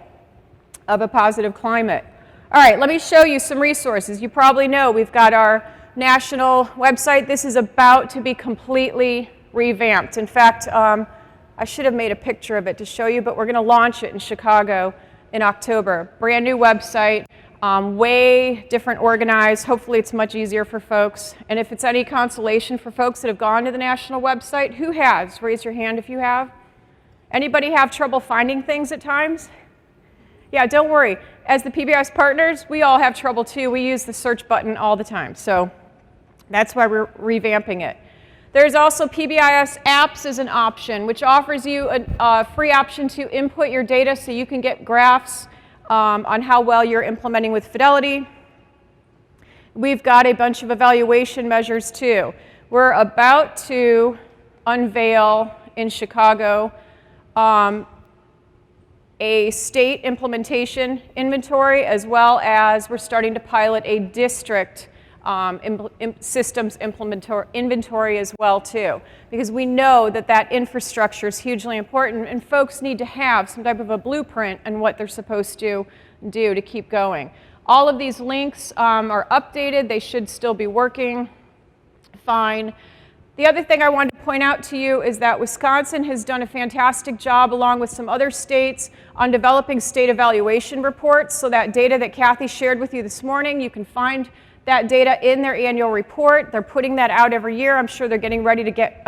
S3: of a positive climate. All right, let me show you some resources. You probably know we've got our national website. This is about to be completely revamped. In fact, I should have made a picture of it to show you, but we're gonna launch it in Chicago in October. Brand new website. Way different organized. Hopefully it's much easier for folks. And if it's any consolation for folks that have gone to the national website, who has? Raise your hand if you have. Anybody have trouble finding things at times? Yeah, don't worry. As the PBIS partners, we all have trouble too. We use the search button all the time. So that's why we're revamping it. There's also Pbis Apps as an option, which offers you a free option to input your data so you can get graphs on how well you're implementing with fidelity. We've got a bunch of evaluation measures too. We're about to unveil in Chicago a state implementation inventory, as well as we're starting to pilot a district systems inventory as well too, because we know that that infrastructure is hugely important and folks need to have some type of a blueprint on what they're supposed to do to keep going. All of these links are updated. They should still be working fine. The other thing I wanted to point out to you is that Wisconsin has done a fantastic job, along with some other states, on developing state evaluation reports. So that data that Kathy shared with you this morning, you can find that data in their annual report. They're putting that out every year. I'm sure they're getting ready to get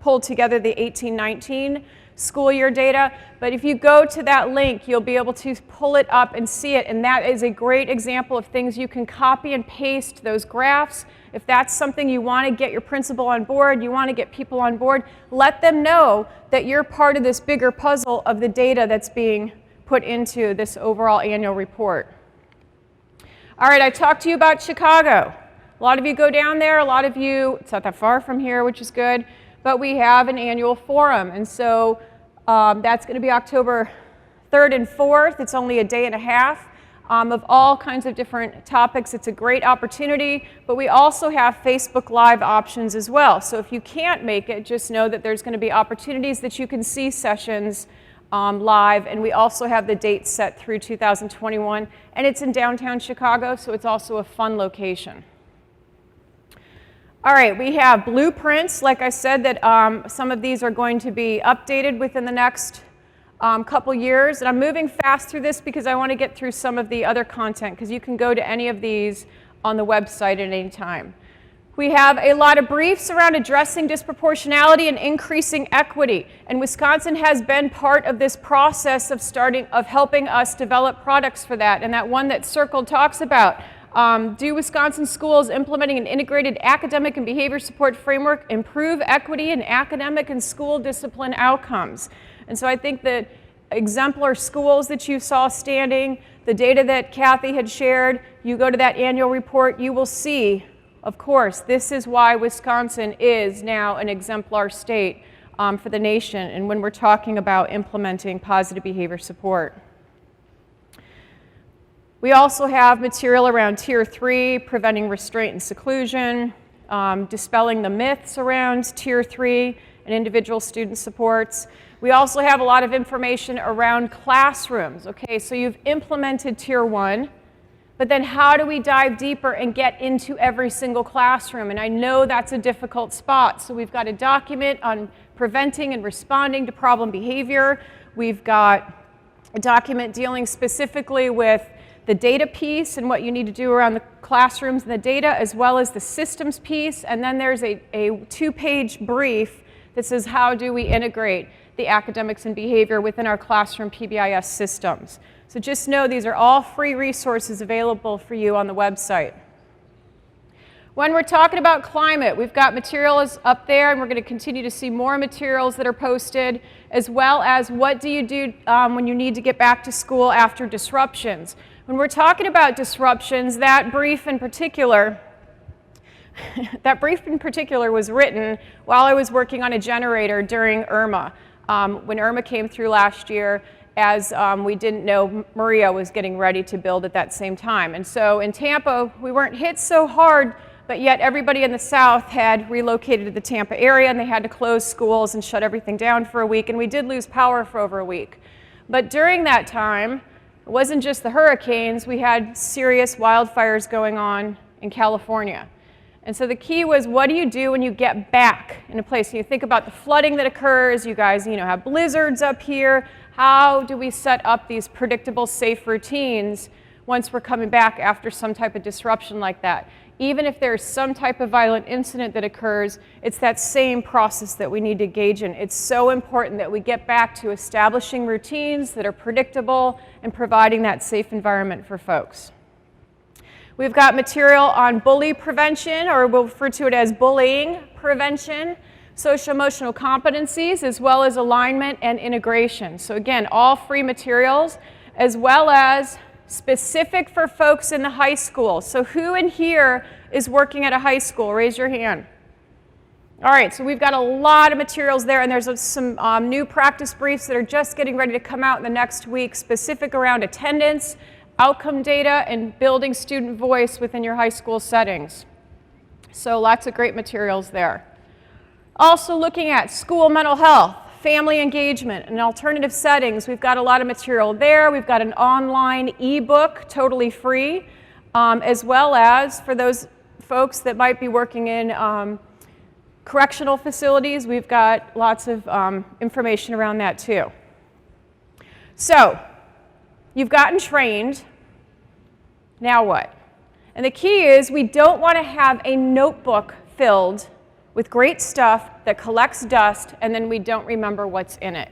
S3: pulled together the 18-19 school year data, but if you go to that link, you'll be able to pull it up and see it, and that is a great example of things you can copy and paste those graphs. If that's something you want to get your principal on board, you want to get people on board, let them know that you're part of this bigger puzzle of the data that's being put into this overall annual report. All right, I talked to you about Chicago. A lot of you go down there, a lot of you, it's not that far from here, which is good, but we have an annual forum, and so that's going to be October 3rd and 4th. It's only a day and a half of all kinds of different topics. It's a great opportunity, but we also have Facebook Live options as well. So if you can't make it, just know that there's going to be opportunities that you can see sessions live, and we also have the dates set through 2021, and it's in downtown Chicago, so it's also a fun location. All right, we have blueprints. Like I said, that some of these are going to be updated within the next couple years. And I'm moving fast through this because I want to get through some of the other content, because you can go to any of these on the website at any time. We have a lot of briefs around addressing disproportionality and increasing equity. And Wisconsin has been part of this process of helping us develop products for that. And that one that Circled talks about. Do Wisconsin schools implementing an integrated academic and behavior support framework improve equity in academic and school discipline outcomes? And so I think that exemplar schools that you saw standing, the data that Kathy had shared, you go to that annual report, you will see, of course, this is why Wisconsin is now an exemplar state for the nation, and when we're talking about implementing positive behavior support. We also have material around Tier 3, preventing restraint and seclusion, dispelling the myths around Tier 3 and individual student supports. We also have a lot of information around classrooms. Okay, so you've implemented Tier 1, but then how do we dive deeper and get into every single classroom? And I know that's a difficult spot. So we've got a document on preventing and responding to problem behavior. We've got a document dealing specifically with the data piece and what you need to do around the classrooms and the data, as well as the systems piece. And then there's a 2-page brief that says how do we integrate the academics and behavior within our classroom Pbis systems. So just know these are all free resources available for you on the website. When we're talking about climate, we've got materials up there, and we're going to continue to see more materials that are posted, as well as what do you do when you need to get back to school after disruptions. When we're talking about disruptions, that brief in particular was written while I was working on a generator during Irma. When Irma came through last year, as we didn't know Maria was getting ready to build at that same time. And so in Tampa, we weren't hit so hard, but yet everybody in the South had relocated to the Tampa area, and they had to close schools and shut everything down for a week, and we did lose power for over a week. But during that time, it wasn't just the hurricanes, we had serious wildfires going on in California. And so the key was, what do you do when you get back in a place? And you think about the flooding that occurs, you guys have blizzards up here. How do we set up these predictable, safe routines once we're coming back after some type of disruption like that? Even if there's some type of violent incident that occurs, it's that same process that we need to engage in. It's so important that we get back to establishing routines that are predictable and providing that safe environment for folks. We've got material on bully prevention, or we'll refer to it as bullying prevention, social-emotional competencies, as well as alignment and integration. So again, all free materials, as well as specific for folks in the high school. So who in here is working at a high school? Raise your hand. All right, so we've got a lot of materials there, and there's some new practice briefs that are just getting ready to come out in the next week, specific around attendance, outcome data, and building student voice within your high school settings. So lots of great materials there. Also looking at school mental health, family engagement, and alternative settings. We've got a lot of material there. We've got an online ebook, totally free, as well as for those folks that might be working in correctional facilities, we've got lots of information around that too. So, you've gotten trained, now what? And the key is we don't want to have a notebook filled with great stuff that collects dust and then we don't remember what's in it.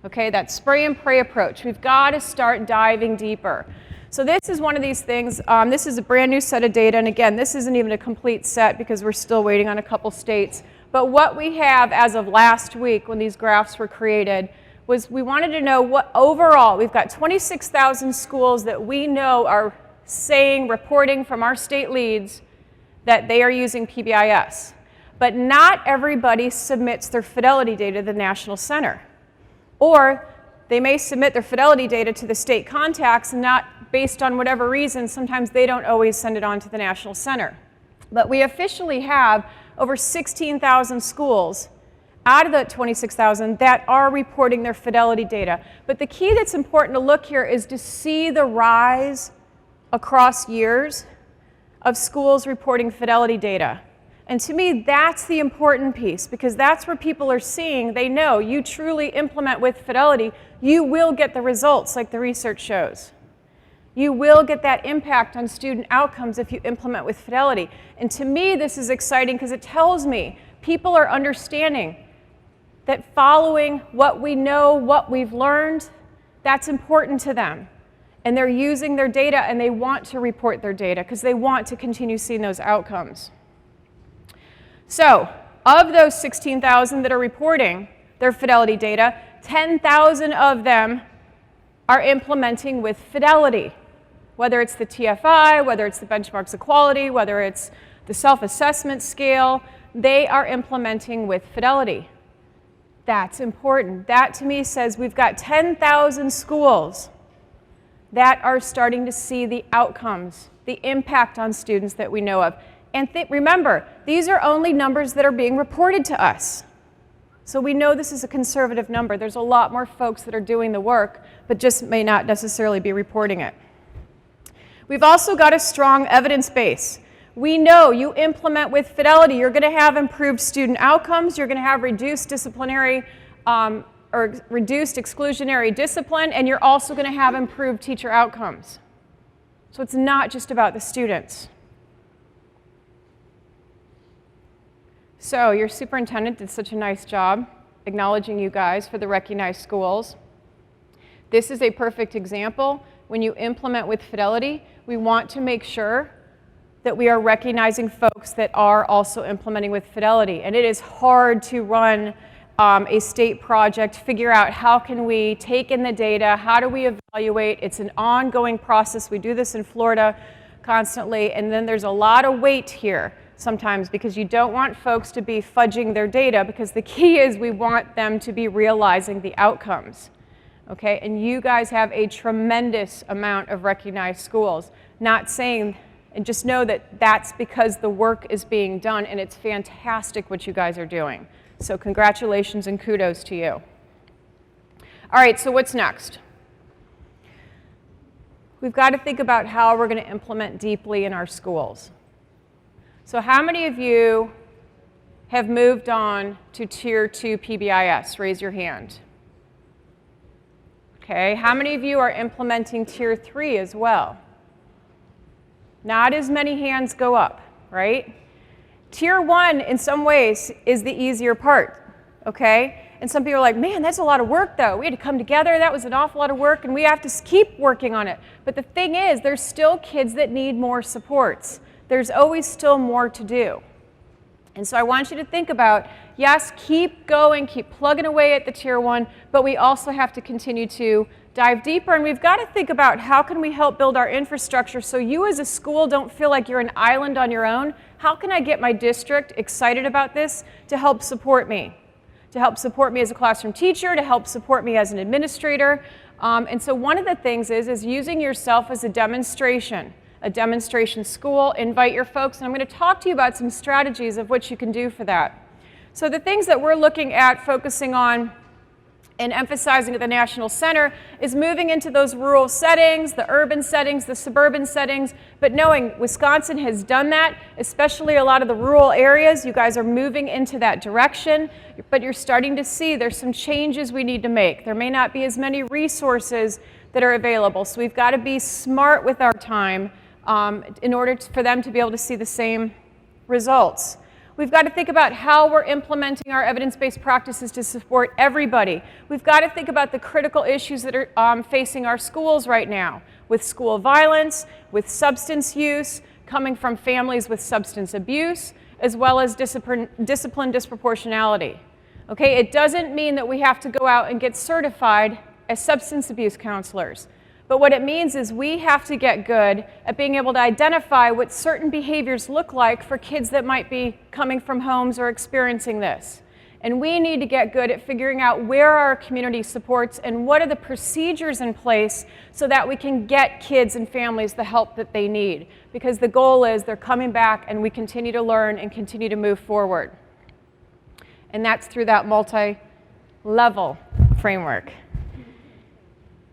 S3: Okay, that spray and pray approach. We've got to start diving deeper. So this is one of these things. This is a brand new set of data, and again, this isn't even a complete set because we're still waiting on a couple states. But what we have as of last week when these graphs were created was we wanted to know what overall, we've got 26,000 schools that we know are saying, reporting from our state leads that they are using Pbis. But not everybody submits their fidelity data to the National Center. Or they may submit their fidelity data to the state contacts and not based on whatever reason, sometimes they don't always send it on to the National Center. But we officially have over 16,000 schools out of the 26,000 that are reporting their fidelity data. But the key that's important to look here is to see the rise across years of schools reporting fidelity data. And to me, that's the important piece, because that's where people are seeing, they know you truly implement with fidelity, you will get the results like the research shows. You will get that impact on student outcomes if you implement with fidelity. And to me, this is exciting because it tells me people are understanding that following what we know, what we've learned, that's important to them. And they're using their data and they want to report their data because they want to continue seeing those outcomes. So, of those 16,000 that are reporting their fidelity data, 10,000 of them are implementing with fidelity. Whether it's the TFI, whether it's the benchmarks of quality, whether it's the self-assessment scale, they are implementing with fidelity. That's important. That to me says we've got 10,000 schools that are starting to see the outcomes, the impact on students that we know of. And remember, these are only numbers that are being reported to us. So we know this is a conservative number. There's a lot more folks that are doing the work, but just may not necessarily be reporting it. We've also got a strong evidence base. We know you implement with fidelity, you're going to have improved student outcomes, you're going to have reduced disciplinary or reduced exclusionary discipline, and you're also going to have improved teacher outcomes. So it's not just about the students. So your superintendent did such a nice job acknowledging you guys for the recognized schools. This is a perfect example. When you implement with fidelity, we want to make sure that we are recognizing folks that are also implementing with fidelity. And it is hard to run a state project, figure out how can we take in the data, how do we evaluate. It's an ongoing process. We do this in Florida constantly, and then there's a lot of weight here sometimes because you don't want folks to be fudging their data, because the key is we want them to be realizing the outcomes. Okay, and you guys have a tremendous amount of recognized schools. Not saying, and just know that that's because the work is being done, and it's fantastic what you guys are doing. So congratulations and kudos to you. All right, so what's next? We've got to think about how we're going to implement deeply in our schools. So how many of you have moved on to Tier 2 Pbis? Raise your hand. Okay, how many of you are implementing Tier 3 as well? Not as many hands go up, right? Tier 1, in some ways, is the easier part, okay? And some people are like, man, that's a lot of work, though. We had to come together. That was an awful lot of work, and we have to keep working on it. But the thing is, there's still kids that need more supports. There's always still more to do. And so I want you to think about, yes, keep going, keep plugging away at the Tier 1, but we also have to continue to dive deeper, and we've got to think about how can we help build our infrastructure so you as a school don't feel like you're an island on your own. How can I get my district excited about this to help support me? To help support me as a classroom teacher, to help support me as an administrator. And so one of the things is using yourself as a demonstration school. Invite your folks, and I'm going to talk to you about some strategies of what you can do for that. So the things that we're looking at focusing on and emphasizing at the National Center is moving into those rural settings, the urban settings, the suburban settings, but knowing Wisconsin has done that, especially a lot of the rural areas. You guys are moving into that direction, but you're starting to see there's some changes we need to make. There may not be as many resources that are available, so we've got to be smart with our time in order for them to be able to see the same results. We've got to think about how we're implementing our evidence-based practices to support everybody. We've got to think about the critical issues that are facing our schools right now, with school violence, with substance use, coming from families with substance abuse, as well as discipline disproportionality. Okay, it doesn't mean that we have to go out and get certified as substance abuse counselors. But what it means is we have to get good at being able to identify what certain behaviors look like for kids that might be coming from homes or experiencing this. And we need to get good at figuring out where our community supports and what are the procedures in place so that we can get kids and families the help that they need. Because the goal is they're coming back and we continue to learn and continue to move forward. And that's through that multi-level framework.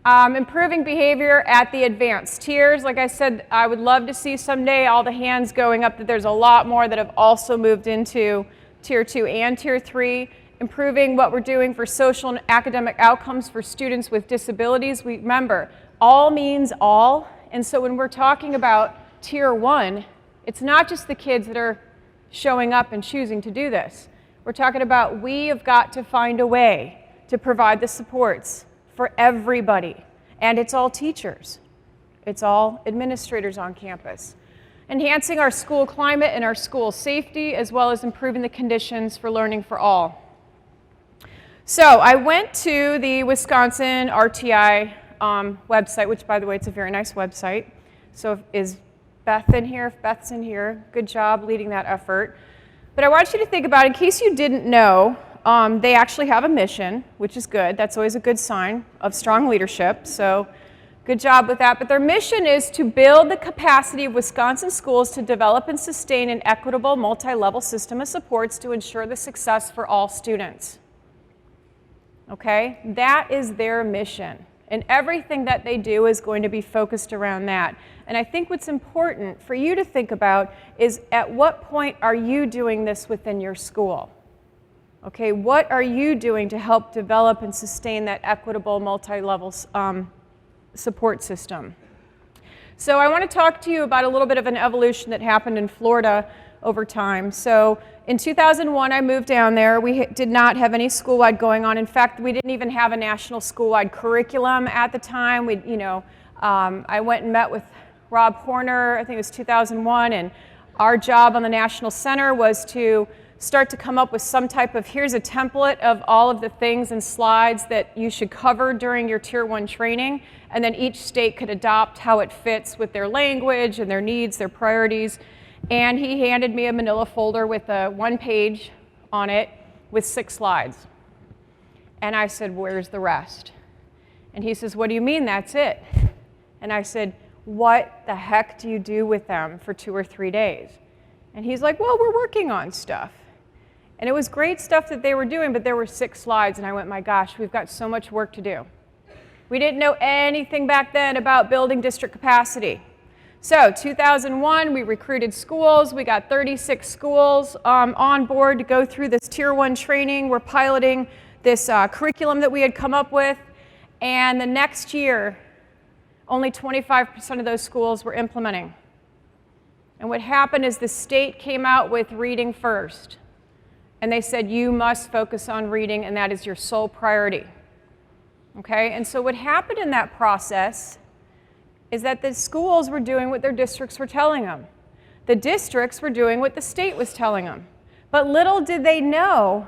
S3: Improving behavior at the advanced tiers. Like I said, I would love to see someday all the hands going up that there's a lot more that have also moved into Tier 2 and Tier 3. Improving what we're doing for social and academic outcomes for students with disabilities. Remember, all means all. And so when we're talking about Tier 1, it's not just the kids that are showing up and choosing to do this. We're talking about we have got to find a way to provide the supports for everybody. And it's all teachers. It's all administrators on campus. Enhancing our school climate and our school safety, as well as improving the conditions for learning for all. So I went to the Wisconsin RTI website, which, by the way, it's a very nice website. So is Beth in here? If Beth's in here, good job leading that effort. But I want you to think about, in case you didn't know, they actually have a mission, which is good. That's always a good sign of strong leadership. So good job with that. But their mission is to build the capacity of Wisconsin schools to develop and sustain an equitable multi-level system of supports to ensure the success for all students. Okay? That is their mission. And everything that they do is going to be focused around that. And I think what's important for you to think about is at what point are you doing this within your school? Okay, what are you doing to help develop and sustain that equitable multi-level support system? So I want to talk to you about a little bit of an evolution that happened in Florida over time. So in 2001, I moved down there. We did not have any school-wide going on. In fact, we didn't even have a national school-wide curriculum at the time. I went and met with Rob Horner, I think it was 2001, and our job on the National Center was to start to come up with some type of, here's a template of all of the things and slides that you should cover during your Tier 1 training, and then each state could adopt how it fits with their language and their needs, their priorities. And he handed me a manila folder with a 1 page on it with 6 slides. And I said, where's the rest? And he says, what do you mean that's it? And I said, what the heck do you do with them for 2 or 3 days? And he's like, well, we're working on stuff. And it was great stuff that they were doing, but there were 6 slides, and I went, my gosh, we've got so much work to do. We didn't know anything back then about building district capacity. So 2001, we recruited schools. We got 36 schools on board to go through this Tier 1 training. We're piloting this curriculum that we had come up with. And the next year, only 25% of those schools were implementing. And what happened is the state came out with reading first. And they said, you must focus on reading, and that is your sole priority. Okay? And so what happened in that process is that the schools were doing what their districts were telling them. The districts were doing what the state was telling them. But little did they know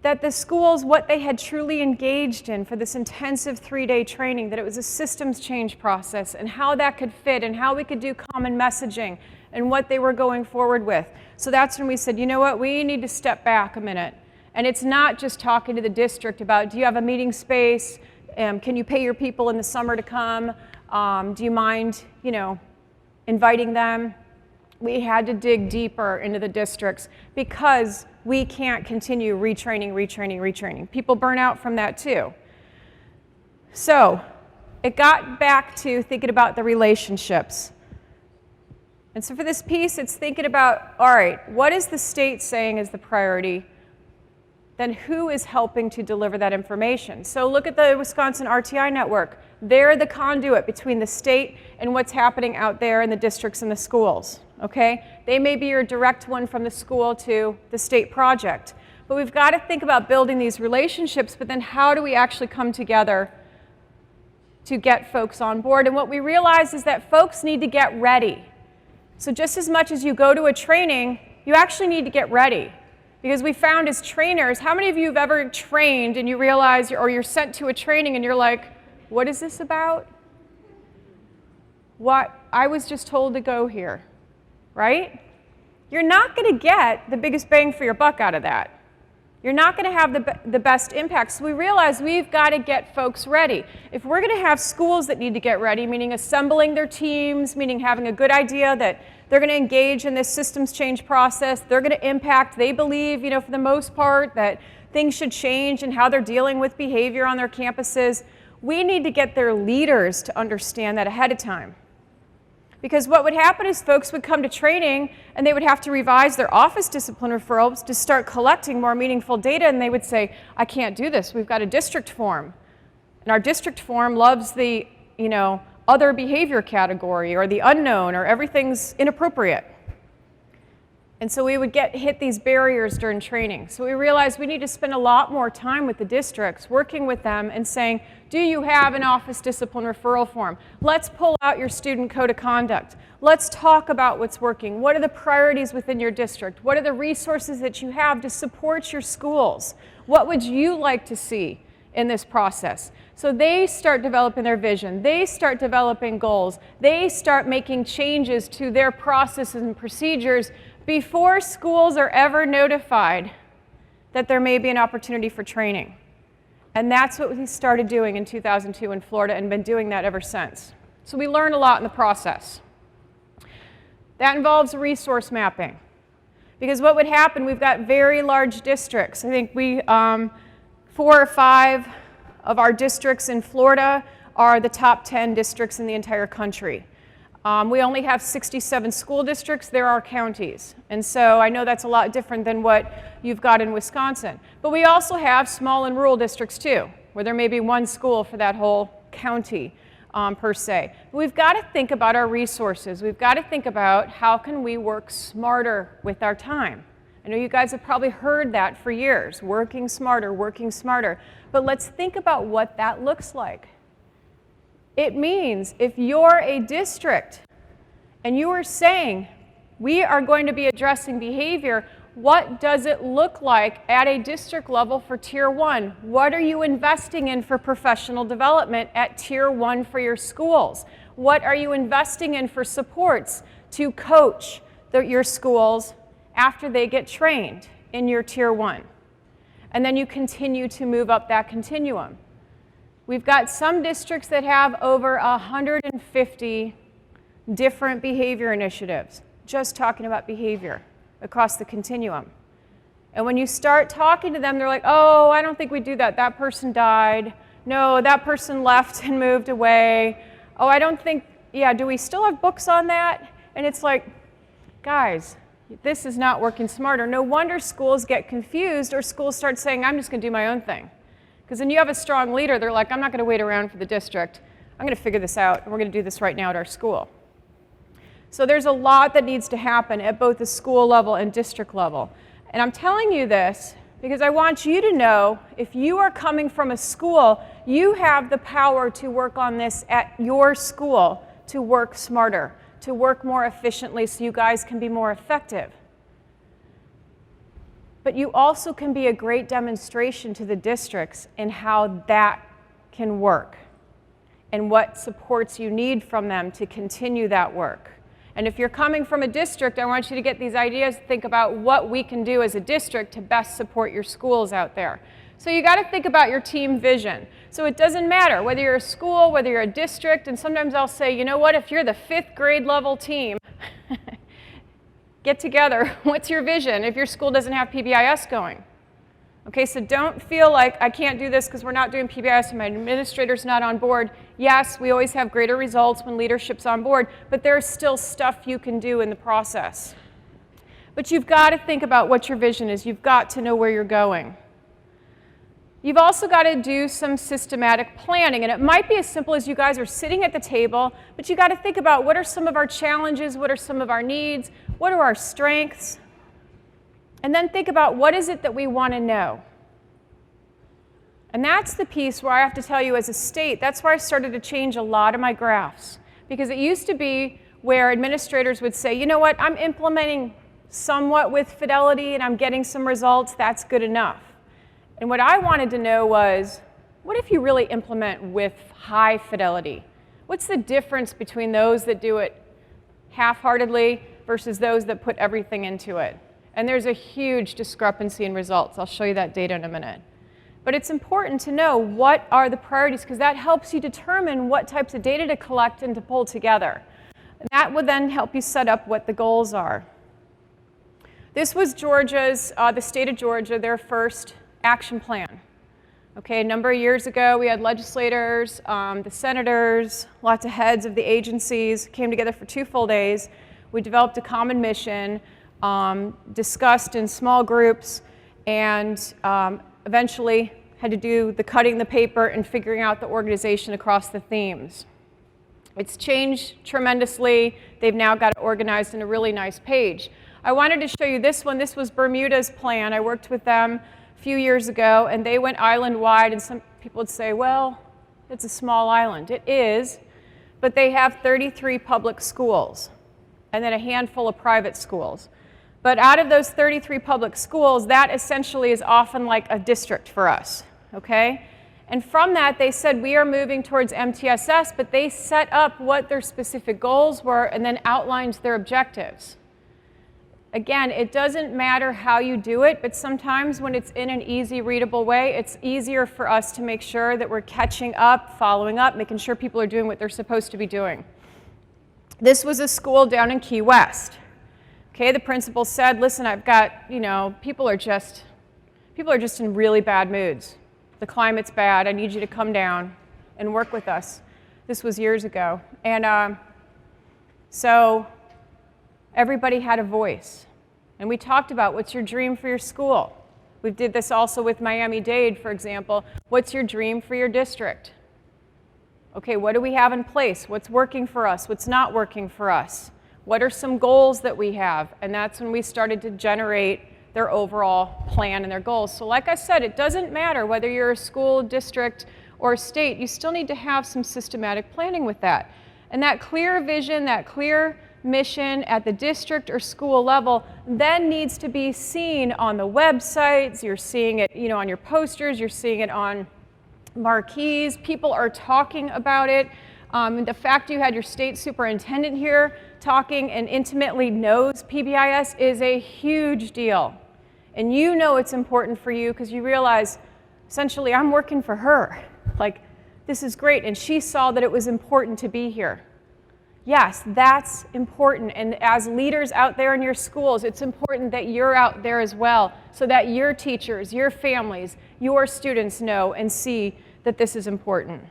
S3: that the schools, what they had truly engaged in for this intensive 3-day training, that it was a systems change process and how that could fit and how we could do common messaging and what they were going forward with. So that's when we said, you know what, we need to step back a minute. And it's not just talking to the district about, do you have a meeting space? Can you pay your people in the summer to come? Do you mind, inviting them? We had to dig deeper into the districts because we can't continue retraining. People burn out from that too. So it got back to thinking about the relationships. And so for this piece, it's thinking about, all right, what is the state saying is the priority then who is helping to deliver that information? So look at the Wisconsin RTI network. They're the conduit between the state and what's happening out there in the districts and the schools, okay? They may be your direct one from the school to the state project. But we've got to think about building these relationships, but then how do we actually come together to get folks on board? And what we realize is that folks need to get ready. So just as much as you go to a training, you actually need to get ready. Because we found as trainers, how many of you have ever trained and you realize, or you're sent to a training and you're like, what is this about? What? I was just told to go here, right? You're not going to get the biggest bang for your buck out of that. You're not going to have the best impact. So we realize we've got to get folks ready. If we're going to have schools that need to get ready, meaning assembling their teams, meaning having a good idea that they're going to engage in this systems change process, they're going to impact, they believe, for the most part, that things should change and how they're dealing with behavior on their campuses, we need to get their leaders to understand that ahead of time. Because what would happen is folks would come to training and they would have to revise their office discipline referrals to start collecting more meaningful data, and they would say, I can't do this, we've got a district form. And our district form loves the, other behavior category or the unknown or everything's inappropriate. And so we would hit these barriers during training. So we realized we need to spend a lot more time with the districts, working with them and saying, do you have an office discipline referral form? Let's pull out your student code of conduct. Let's talk about what's working. What are the priorities within your district? What are the resources that you have to support your schools? What would you like to see in this process? So they start developing their vision. They start developing goals. They start making changes to their processes and procedures before schools are ever notified that there may be an opportunity for training. And that's what we started doing in 2002 in Florida and been doing that ever since. So we learn a lot in the process. That involves resource mapping. Because what would happen, we've got very large districts. I think 4 or 5 of our districts in Florida are the top 10 districts in the entire country. We only have 67 school districts. There are counties. And so I know that's a lot different than what you've got in Wisconsin. But we also have small and rural districts too, where there may be one school for that whole county per se. But we've got to think about our resources. We've got to think about how can we work smarter with our time. I know you guys have probably heard that for years, working smarter, working smarter. But let's think about what that looks like. It means if you're a district and you are saying, we are going to be addressing behavior, what does it look like at a district level for Tier 1? What are you investing in for professional development at Tier 1 for your schools? What are you investing in for supports to coach your schools after they get trained in your Tier 1? And then you continue to move up that continuum. We've got some districts that have over 150 different behavior initiatives, just talking about behavior across the continuum. And when you start talking to them, they're like, oh, I don't think we do that. That person died. No, that person left and moved away. Oh, I don't think, do we still have books on that? And it's like, guys, this is not working smarter. No wonder schools get confused or schools start saying, I'm just going to do my own thing. Because when you have a strong leader, they're like, I'm not going to wait around for the district. I'm going to figure this out, and we're going to do this right now at our school. So there's a lot that needs to happen at both the school level and district level. And I'm telling you this because I want you to know if you are coming from a school, you have the power to work on this at your school, to work smarter, to work more efficiently so you guys can be more effective. But you also can be a great demonstration to the districts in how that can work and what supports you need from them to continue that work. And if you're coming from a district, I want you to get these ideas, think about what we can do as a district to best support your schools out there. So you got to think about your team vision. So it doesn't matter whether you're a school, whether you're a district, and sometimes I'll say, you know what, if you're the 5th grade level team, get together. What's your vision if your school doesn't have Pbis going? Okay, so don't feel like I can't do this because we're not doing Pbis and my administrator's not on board. Yes, we always have greater results when leadership's on board, but there's still stuff you can do in the process. But you've got to think about what your vision is. You've got to know where you're going. You've also got to do some systematic planning, and it might be as simple as you guys are sitting at the table, but you got to think about what are some of our challenges, what are some of our needs, what are our strengths, and then think about what is it that we want to know. And that's the piece where I have to tell you as a state, that's where I started to change a lot of my graphs, because it used to be where administrators would say, you know what, I'm implementing somewhat with fidelity and I'm getting some results, that's good enough. And what I wanted to know was, what if you really implement with high fidelity? What's the difference between those that do it half-heartedly versus those that put everything into it? And there's a huge discrepancy in results. I'll show you that data in a minute. But it's important to know what are the priorities, because that helps you determine what types of data to collect and to pull together. And that would then help you set up what the goals are. This was Georgia's, the state of Georgia, their first action plan. Okay, a number of years ago, we had legislators, the senators, lots of heads of the agencies came together for 2 full days. We developed a common mission, discussed in small groups, and eventually had to do the cutting the paper and figuring out the organization across the themes. It's changed tremendously. They've now got it organized in a really nice page. I wanted to show you this one. This was Bermuda's plan. I worked with them few years ago, and they went island-wide, and some people would say, well, it's a small island. It is, but they have 33 public schools and then a handful of private schools. But out of those 33 public schools, that essentially is often like a district for us, okay? And from that, they said, we are moving towards MTSS, but they set up what their specific goals were and then outlined their objectives. Again, it doesn't matter how you do it, but sometimes when it's in an easy, readable way, it's easier for us to make sure that we're catching up, following up, making sure people are doing what they're supposed to be doing. This was a school down in Key West. Okay, the principal said, listen, I've got, people are just in really bad moods. The climate's bad. I need you to come down and work with us. This was years ago. And so everybody had a voice. And we talked about what's your dream for your school. We did this also with Miami-Dade, for example. What's your dream for your district? Okay, what do we have in place? What's working for us? What's not working for us? What are some goals that we have? And that's when we started to generate their overall plan and their goals. So like I said, it doesn't matter whether you're a school, district, or state. You still need to have some systematic planning with that. And that clear vision, that clear mission at the district or school level then needs to be seen on the websites. You're seeing it, on your posters. You're seeing it on marquees. People are talking about it. The fact you had your state superintendent here talking and intimately knows Pbis is a huge deal. And you know it's important for you because you realize, essentially, I'm working for her. Like, this is great. And she saw that it was important to be here. Yes, that's important. And as leaders out there in your schools, it's important that you're out there as well so that your teachers, your families, your students know and see that this is important.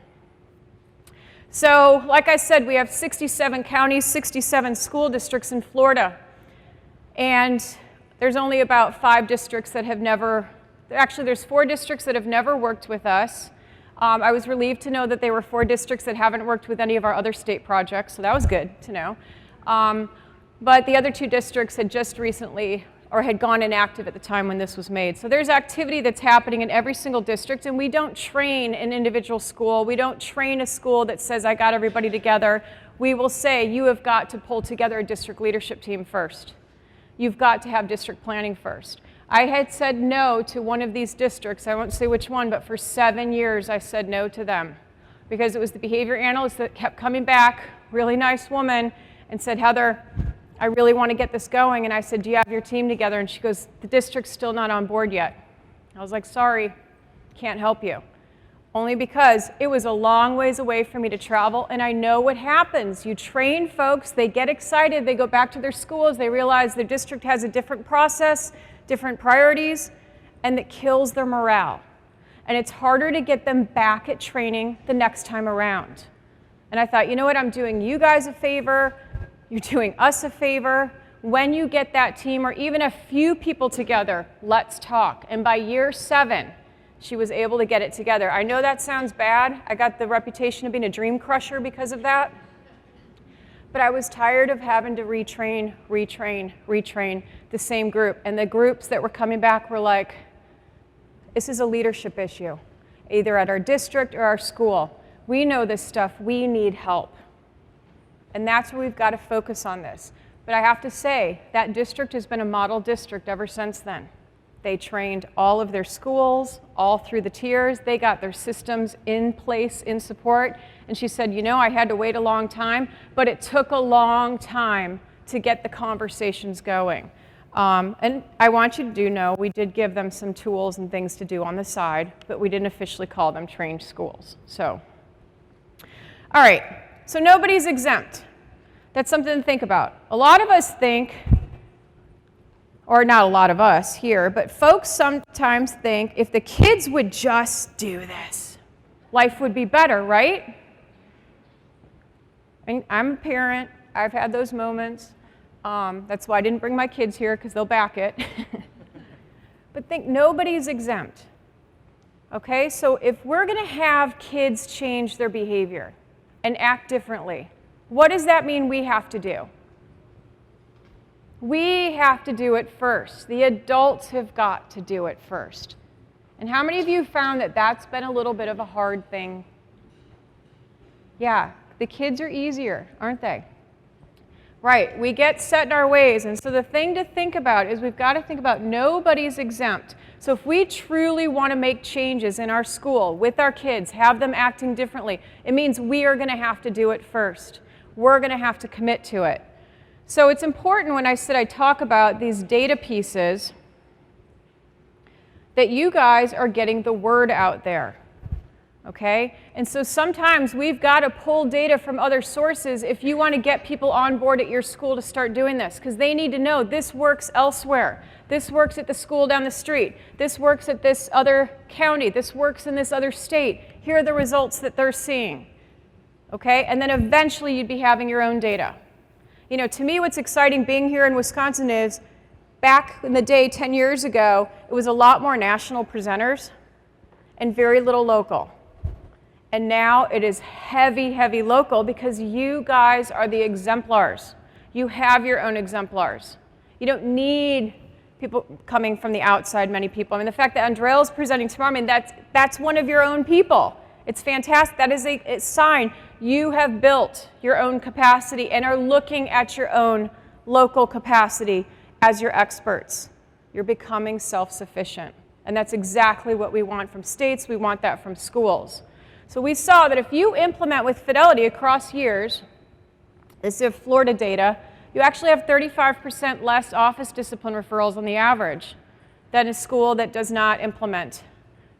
S3: So, like I said, we have 67 counties, 67 school districts in Florida. And there's only about 5 districts that have never, actually there's 4 districts that have never worked with us. I was relieved to know that there were 4 districts that haven't worked with any of our other state projects, so that was good to know. But the other 2 districts had just recently, or had gone inactive at the time when this was made. So there's activity that's happening in every single district, and we don't train an individual school. We don't train a school that says, I got everybody together. We will say, you have got to pull together a district leadership team first. You've got to have district planning first. I had said no to one of these districts. I won't say which one, but for 7 years I said no to them because it was the behavior analyst that kept coming back, really nice woman, and said, Heather, I really want to get this going. And I said, do you have your team together? And she goes, the district's still not on board yet. I was like, sorry, can't help you. Only because it was a long ways away for me to travel, and I know what happens. You train folks, they get excited, they go back to their schools, they realize their district has a different process, different priorities, and it kills their morale. And it's harder to get them back at training the next time around. And I thought, you know what, I'm doing you guys a favor, you're doing us a favor. When you get that team or even a few people together, let's talk. And by year 7, she was able to get it together. I know that sounds bad. I got the reputation of being a dream crusher because of that. But I was tired of having to retrain the same group. And the groups that were coming back were like, this is a leadership issue, either at our district or our school. We know this stuff. We need help. And that's where we've got to focus on this. But I have to say, that district has been a model district ever since then. They trained all of their schools, all through the tiers. They got their systems in place, in support. And she said, you know, I had to wait a long time, but it took a long time to get the conversations going. And I want you to know, we did give them some tools and things to do on the side, but we didn't officially call them trained schools. So, all right, so nobody's exempt. That's something to think about. A lot of us think, or not a lot of us here, but folks sometimes think if the kids would just do this, life would be better, right? I'm a parent. I've had those moments. That's why I didn't bring my kids here, because they'll back it. But think, nobody's exempt. Okay, so if we're going to have kids change their behavior and act differently, what does that mean we have to do? We have to do it first. The adults have got to do it first. And how many of you found that that's been a little bit of a hard thing? Yeah, the kids are easier, aren't they? Right, we get set in our ways. And so the thing to think about is we've got to think about nobody's exempt. So if we truly want to make changes in our school, with our kids, have them acting differently, it means we are going to have to do it first. We're going to have to commit to it. So it's important when I talk about these data pieces that you guys are getting the word out there, okay? And so sometimes we've got to pull data from other sources if you want to get people on board at your school to start doing this, because they need to know this works elsewhere. This works at the school down the street. This works at this other county. This works in this other state. Here are the results that they're seeing, okay? And then eventually you'd be having your own data. You know, to me, what's exciting being here in Wisconsin is back in the day 10 years ago, it was a lot more national presenters and very little local. And now it is heavy, heavy local because you guys are the exemplars. You have your own exemplars. You don't need people coming from the outside, many people. I mean, the fact that Andrea's presenting tomorrow, I mean, that's one of your own people. It's fantastic. That is a sign you have built your own capacity and are looking at your own local capacity as your experts. You're becoming self-sufficient. And that's exactly what we want from states. We want that from schools. So we saw that if you implement with fidelity across years, this is Florida data, you actually have 35% less office discipline referrals on the average than a school that does not implement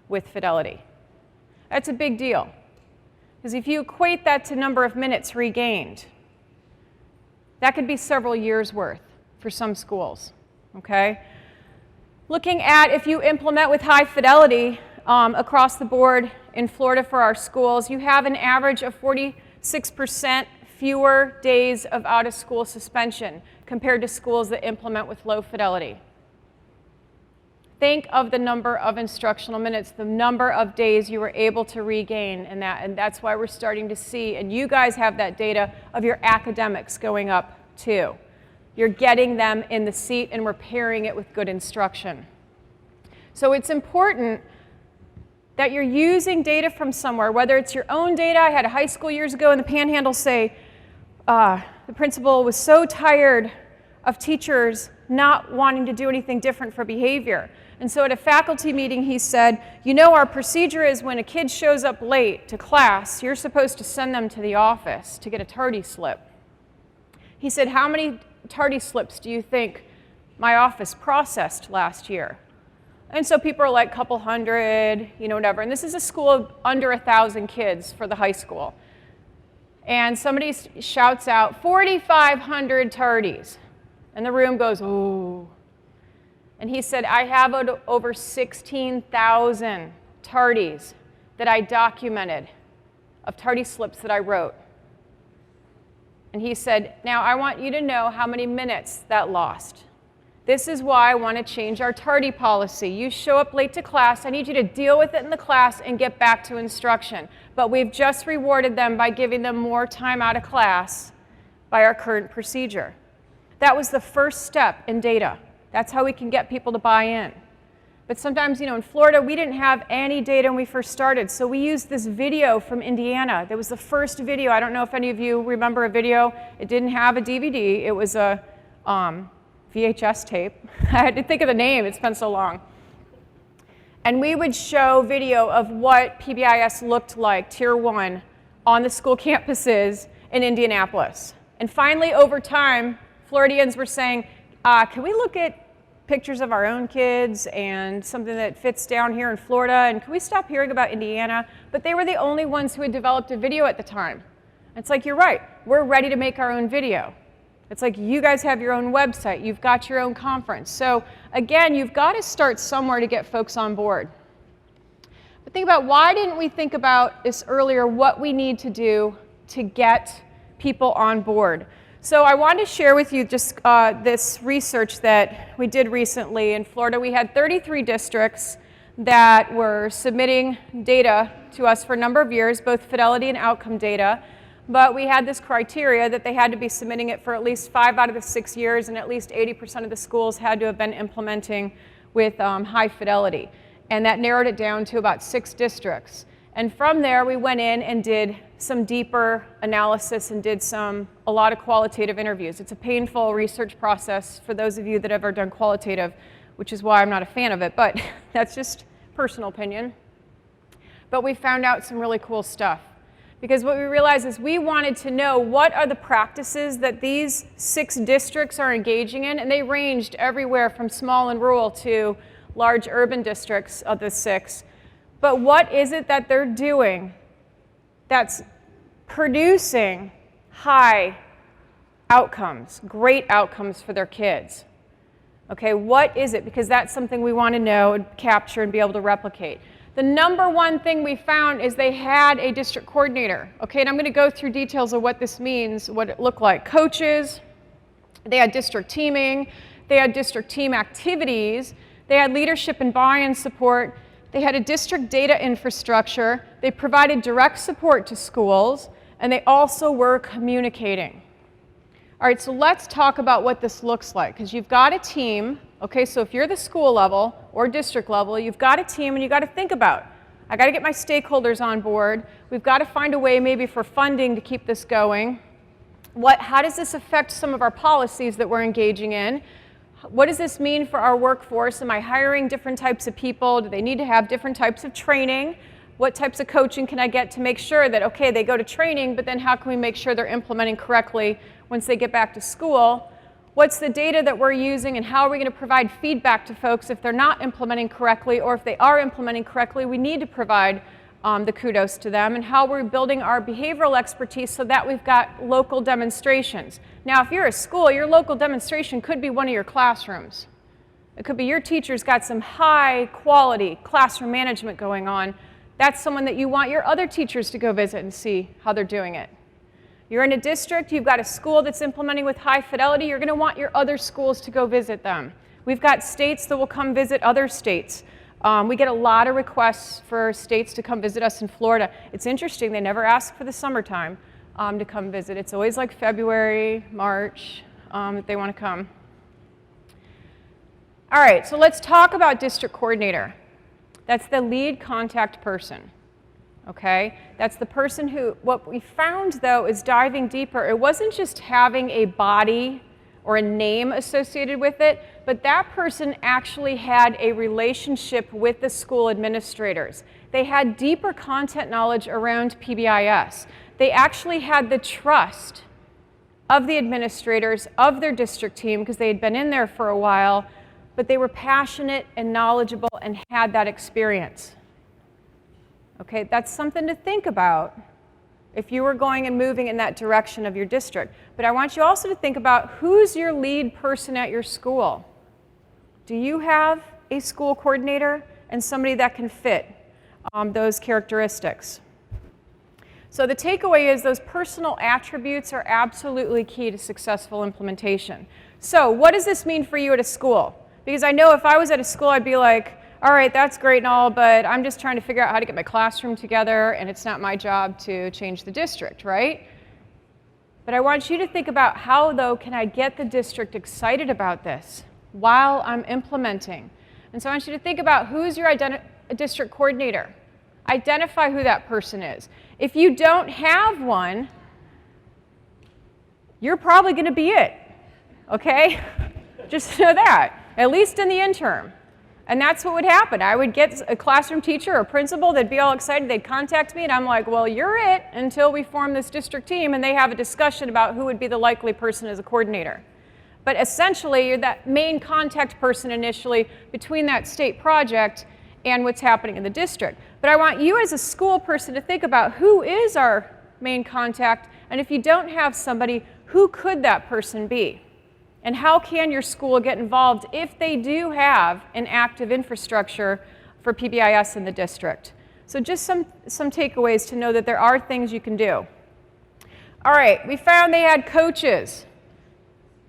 S3: with fidelity. That's a big deal. Because if you equate that to number of minutes regained, that could be several years' worth for some schools, okay? Looking at if you implement with high fidelity across the board in Florida for our schools, you have an average of 46% fewer days of out-of-school suspension compared to schools that implement with low fidelity. Think of the number of instructional minutes, the number of days you were able to regain in that, and that's why we're starting to see, and you guys have that data of your academics going up too. You're getting them in the seat and we're pairing it with good instruction. So it's important that you're using data from somewhere, whether it's your own data. I had a high school years ago in the Panhandle say, the principal was so tired of teachers not wanting to do anything different for behavior. And so at a faculty meeting, he said, you know, our procedure is when a kid shows up late to class, you're supposed to send them to the office to get a tardy slip. He said, how many tardy slips do you think my office processed last year? And so people are like, a couple hundred, you know, whatever. And this is a school of under 1,000 kids for the high school. And somebody shouts out, 4,500 tardies. And the room goes, ooh. And he said, I have over 16,000 tardies that I documented of tardy slips that I wrote. And he said, now I want you to know how many minutes that lost. This is why I want to change our tardy policy. You show up late to class, I need you to deal with it in the class and get back to instruction. But we've just rewarded them by giving them more time out of class by our current procedure. That was the first step in data. That's how we can get people to buy in. But sometimes, in Florida, we didn't have any data when we first started, so we used this video from Indiana. That was the first video. I don't know if any of you remember a video. It didn't have a DVD. It was a VHS tape. I had to think of the name. It's been so long. And we would show video of what Pbis looked like, Tier 1, on the school campuses in Indianapolis. And finally, over time, Floridians were saying, can we look at pictures of our own kids and something that fits down here in Florida, and can we stop hearing about Indiana? But they were the only ones who had developed a video at the time. It's like, you're right, we're ready to make our own video. It's like, you guys have your own website, you've got your own conference. So again, you've got to start somewhere to get folks on board. But think about, why didn't we think about this earlier, what we need to do to get people on board? So I wanted to share with you just this research that we did recently in Florida. We had 33 districts that were submitting data to us for a number of years, both fidelity and outcome data. But we had this criteria that they had to be submitting it for at least 5 out of the 6 years, and at least 80% of the schools had to have been implementing with high fidelity. And that narrowed it down to about 6 districts. And from there, we went in and did some deeper analysis and did a lot of qualitative interviews. It's a painful research process for those of you that have ever done qualitative, which is why I'm not a fan of it, but that's just personal opinion. But we found out some really cool stuff. Because what we realized is we wanted to know what are the practices that these 6 districts are engaging in, and they ranged everywhere from small and rural to large urban districts of the 6. But what is it that they're doing that's producing high outcomes, great outcomes for their kids? Okay, what is it? Because that's something we want to know, capture, and be able to replicate. The number one thing we found is they had a district coordinator. Okay, and I'm going to go through details of what this means, what it looked like. Coaches, they had district teaming, they had district team activities, they had leadership and buy-in support, they had a district data infrastructure, they provided direct support to schools, and they also were communicating. All right, so let's talk about what this looks like, because you've got a team. Okay, so if you're the school level or district level, you've got a team and you've got to think about, I got to get my stakeholders on board. We've got to find a way maybe for funding to keep this going. How does this affect some of our policies that we're engaging in? What does this mean for our workforce? Am I hiring different types of people? Do they need to have different types of training? What types of coaching can I get to make sure that, okay, they go to training, but then how can we make sure they're implementing correctly once they get back to school? What's the data that we're using, and how are we going to provide feedback to folks if they're not implementing correctly, or if they are implementing correctly, we need to provide the kudos to them, and how we're building our behavioral expertise so that we've got local demonstrations. Now, if you're a school, your local demonstration could be one of your classrooms. It could be your teacher's got some high quality classroom management going on. That's someone that you want your other teachers to go visit and see how they're doing it. You're in a district, you've got a school that's implementing with high fidelity, you're going to want your other schools to go visit them. We've got states that will come visit other states. We get a lot of requests for states to come visit us in Florida. It's interesting, they never ask for the summertime to come visit. It's always like February, March, that they want to come. All right, so let's talk about district coordinator. That's the lead contact person. Okay, that's the person who, what we found though is diving deeper, it wasn't just having a body or a name associated with it, but that person actually had a relationship with the school administrators. They had deeper content knowledge around Pbis. They actually had the trust of the administrators, of their district team, because they had been in there for a while, but they were passionate and knowledgeable and had that experience. Okay, that's something to think about if you were going and moving in that direction of your district. But I want you also to think about, who's your lead person at your school? Do you have a school coordinator and somebody that can fit those characteristics? So the takeaway is those personal attributes are absolutely key to successful implementation. So what does this mean for you at a school? Because I know if I was at a school, I'd be like, all right, that's great and all, but I'm just trying to figure out how to get my classroom together, and it's not my job to change the district, right? But I want you to think about how, though, can I get the district excited about this while I'm implementing? And so I want you to think about who's your district coordinator. Identify who that person is. If you don't have one, you're probably going to be it, okay? Just know that, at least in the interim. And that's what would happen. I would get a classroom teacher or principal, they'd be all excited, they'd contact me, and I'm like, well, you're it until we form this district team, and they have a discussion about who would be the likely person as a coordinator. But essentially, you're that main contact person initially between that state project and what's happening in the district. But I want you as a school person to think about who is our main contact, and if you don't have somebody, who could that person be? And how can your school get involved if they do have an active infrastructure for PBIS in the district? So just some takeaways to know that there are things you can do. All right, we found they had coaches.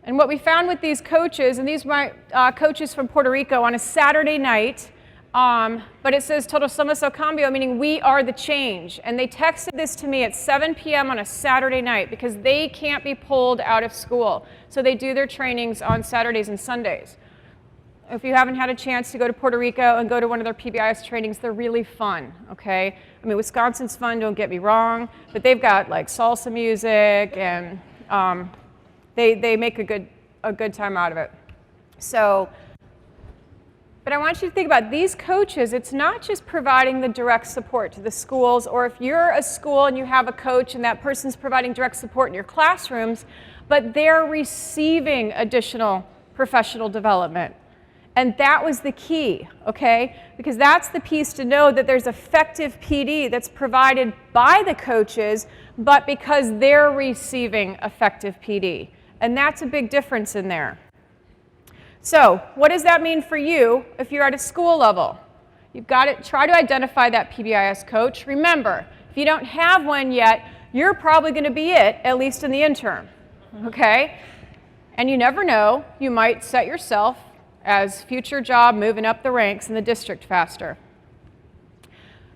S3: And what we found with these coaches, and these were my coaches from Puerto Rico on a Saturday night, but it says Todos somos el cambio, meaning we are the change. And they texted this to me at 7 p.m. on a Saturday night because they can't be pulled out of school. So they do their trainings on Saturdays and Sundays. If you haven't had a chance to go to Puerto Rico and go to one of their PBIS trainings, they're really fun, okay? I mean, Wisconsin's fun, don't get me wrong, but they've got like salsa music and they make a good time out of it. So, but I want you to think about these coaches. It's not just providing the direct support to the schools, or if you're a school and you have a coach and that person's providing direct support in your classrooms, but they're receiving additional professional development. And that was the key, okay? Because that's the piece to know that there's effective PD that's provided by the coaches, but because they're receiving effective PD. And that's a big difference in there. So what does that mean for you if you're at a school level? You've got to try to identify that PBIS coach. Remember, if you don't have one yet, you're probably going to be it, at least in the interim, okay? And you never know, you might set yourself as future job moving up the ranks in the district faster.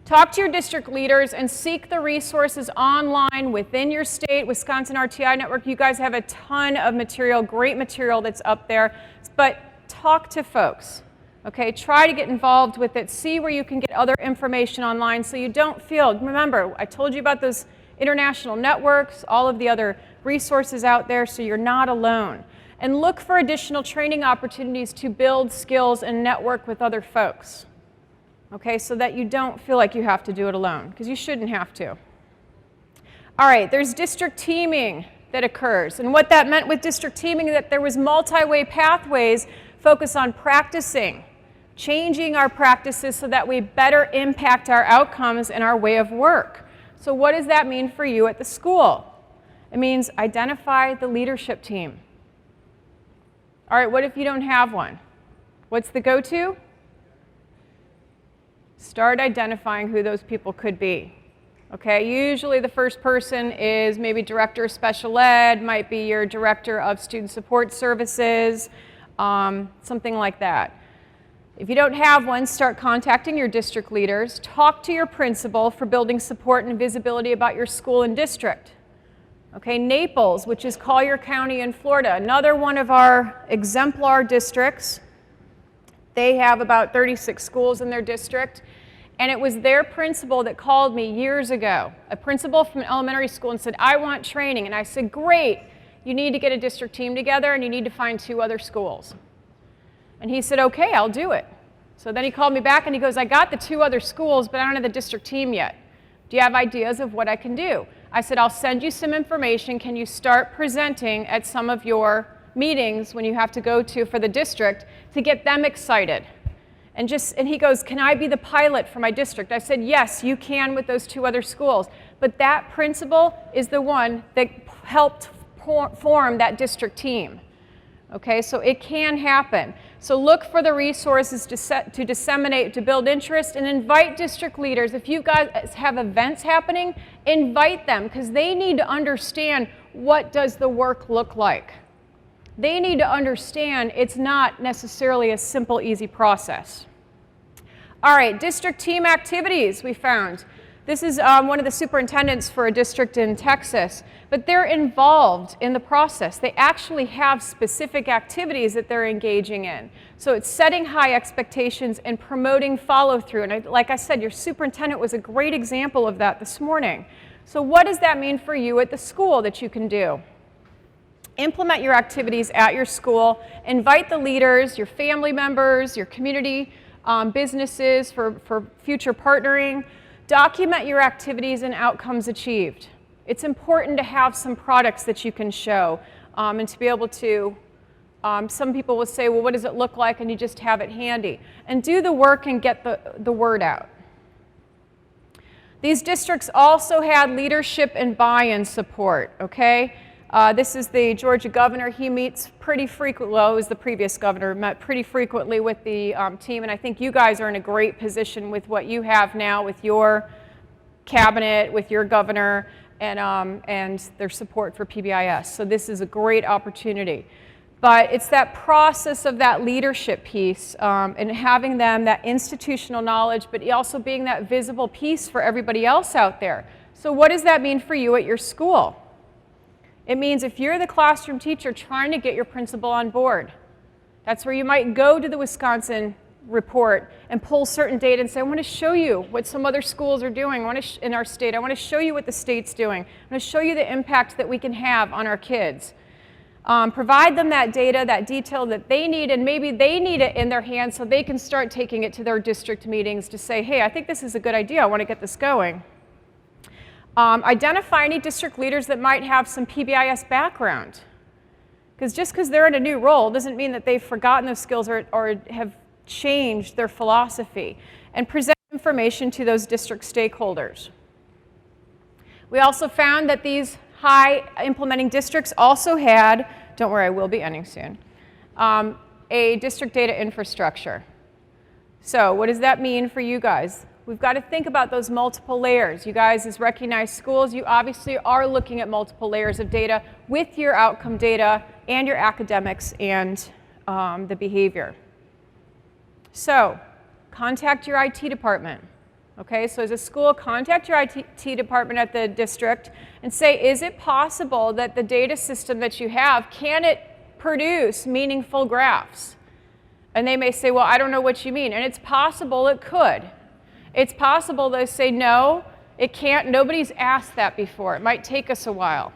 S3: Talk to your district leaders and seek the resources online within your state. Wisconsin RTI Network, you guys have a ton of material, great material that's up there. But talk to folks, okay? Try to get involved with it. See where you can get other information online so you don't feel, remember, I told you about those international networks, all of the other resources out there, so you're not alone. And look for additional training opportunities to build skills and network with other folks, okay? So that you don't feel like you have to do it alone, because you shouldn't have to. All right, there's district teaming that occurs. And what that meant with district teaming, that there was multi-way pathways focused on practicing, changing our practices so that we better impact our outcomes and our way of work. So what does that mean for you at the school? It means identify the leadership team. All right, what if you don't have one? What's the go-to? Start identifying who those people could be. Okay, usually the first person is maybe director of special ed, might be your director of student support services, something like that. If you don't have one, start contacting your district leaders. Talk to your principal for building support and visibility about your school and district. Okay, Naples, which is Collier County in Florida, another one of our exemplar districts. They have about 36 schools in their district. And it was their principal that called me years ago, a principal from an elementary school, and said, I want training. And I said, great, you need to get a district team together and you need to find 2 other schools. And he said, okay, I'll do it. So then he called me back and he goes, I got the 2 other schools, but I don't have the district team yet. Do you have ideas of what I can do? I said, I'll send you some information. Can you start presenting at some of your meetings when you have to go to for the district to get them excited? And he goes, can I be the pilot for my district? I said, yes, you can with those 2 other schools. But that principal is the one that helped form that district team. Okay, so it can happen. So look for the resources to disseminate, to build interest, and invite district leaders. If you guys have events happening, invite them, because they need to understand what does the work look like. They need to understand it's not necessarily a simple, easy process. All right, district team activities we found. This is one of the superintendents for a district in Texas, but they're involved in the process. They actually have specific activities that they're engaging in. So it's setting high expectations and promoting follow-through. And like I said, your superintendent was a great example of that this morning. So what does that mean for you at the school that you can do? Implement your activities at your school. Invite the leaders, your family members, your community businesses for future partnering. Document your activities and outcomes achieved. It's important to have some products that you can show and to be able to, some people will say, well, what does it look like? And you just have it handy. And do the work and get the word out. These districts also had leadership and buy-in support, okay? This is the Georgia governor. He meets pretty frequently, well, it was the previous governor, met pretty frequently with the team, and I think you guys are in a great position with what you have now with your cabinet, with your governor, and their support for Pbis. So this is a great opportunity. But it's that process of that leadership piece and having them that institutional knowledge, but also being that visible piece for everybody else out there. So what does that mean for you at your school? It means if you're the classroom teacher trying to get your principal on board, that's where you might go to the Wisconsin report and pull certain data and say, I want to show you what some other schools are doing in our state. I want to show you what the state's doing. I want to show you the impact that we can have on our kids. Provide them that data, that detail that they need, and maybe they need it in their hands so they can start taking it to their district meetings to say, hey, I think this is a good idea. I want to get this going. Identify any district leaders that might have some Pbis background. Because just because they're in a new role doesn't mean that they've forgotten those skills or have changed their philosophy. And present information to those district stakeholders. We also found that these high implementing districts also had, don't worry, I will be ending soon, a district data infrastructure. So what does that mean for you guys? We've got to think about those multiple layers. You guys, as recognized schools, you obviously are looking at multiple layers of data with your outcome data and your academics and the behavior. So, contact your IT department. Okay, so as a school, contact your IT department at the district and say, is it possible that the data system that you have, can it produce meaningful graphs? And they may say, well, I don't know what you mean. And it's possible it could. It's possible they say, no, it can't. Nobody's asked that before. It might take us a while.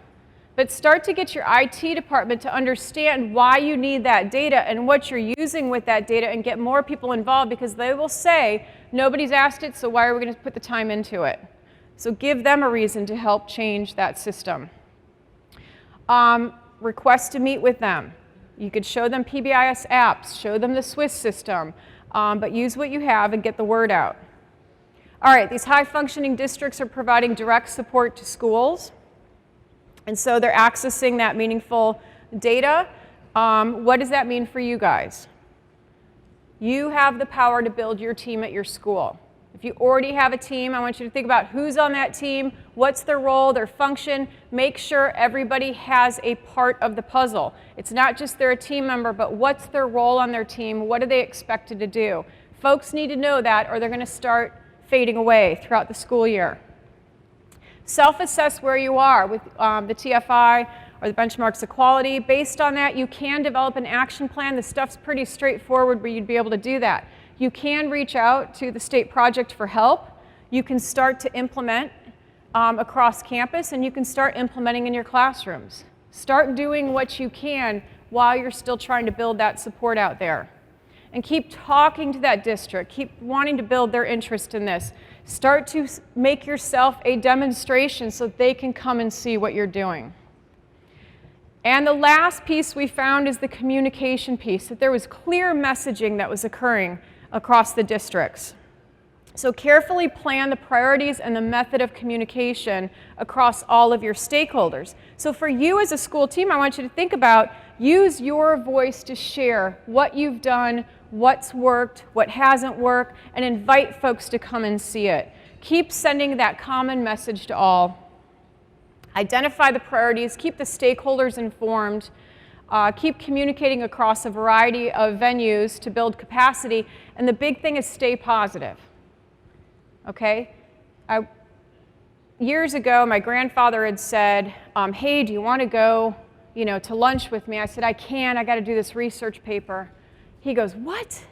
S3: But start to get your IT department to understand why you need that data and what you're using with that data and get more people involved, because they will say, nobody's asked it, so why are we going to put the time into it? So give them a reason to help change that system. Request to meet with them. You could show them Pbis Apps, show them the Swiss system, but use what you have and get the word out. All right, these high-functioning districts are providing direct support to schools. And so they're accessing that meaningful data. What does that mean for you guys? You have the power to build your team at your school. If you already have a team, I want you to think about who's on that team, what's their role, their function. Make sure everybody has a part of the puzzle. It's not just they're a team member, but what's their role on their team? What are they expected to do? Folks need to know that, or they're going to start fading away throughout the school year. Self-assess where you are with the TFI or the benchmarks of quality. Based on that, you can develop an action plan. The stuff's pretty straightforward where you'd be able to do that. You can reach out to the state project for help. You can start to implement across campus, and you can start implementing in your classrooms. Start doing what you can while you're still trying to build that support out there. And keep talking to that district. Keep wanting to build their interest in this. Start to make yourself a demonstration so they can come and see what you're doing. And the last piece we found is the communication piece, that there was clear messaging that was occurring across the districts. So carefully plan the priorities and the method of communication across all of your stakeholders. So for you as a school team, I want you to think about, use your voice to share what you've done, what's worked, what hasn't worked, and invite folks to come and see it. Keep sending that common message to all. Identify the priorities, keep the stakeholders informed, keep communicating across a variety of venues to build capacity, and the big thing is stay positive. Okay? Years ago, my grandfather had said, hey, do you want to go, to lunch with me? I said, I can. I got to do this research paper. He goes, what?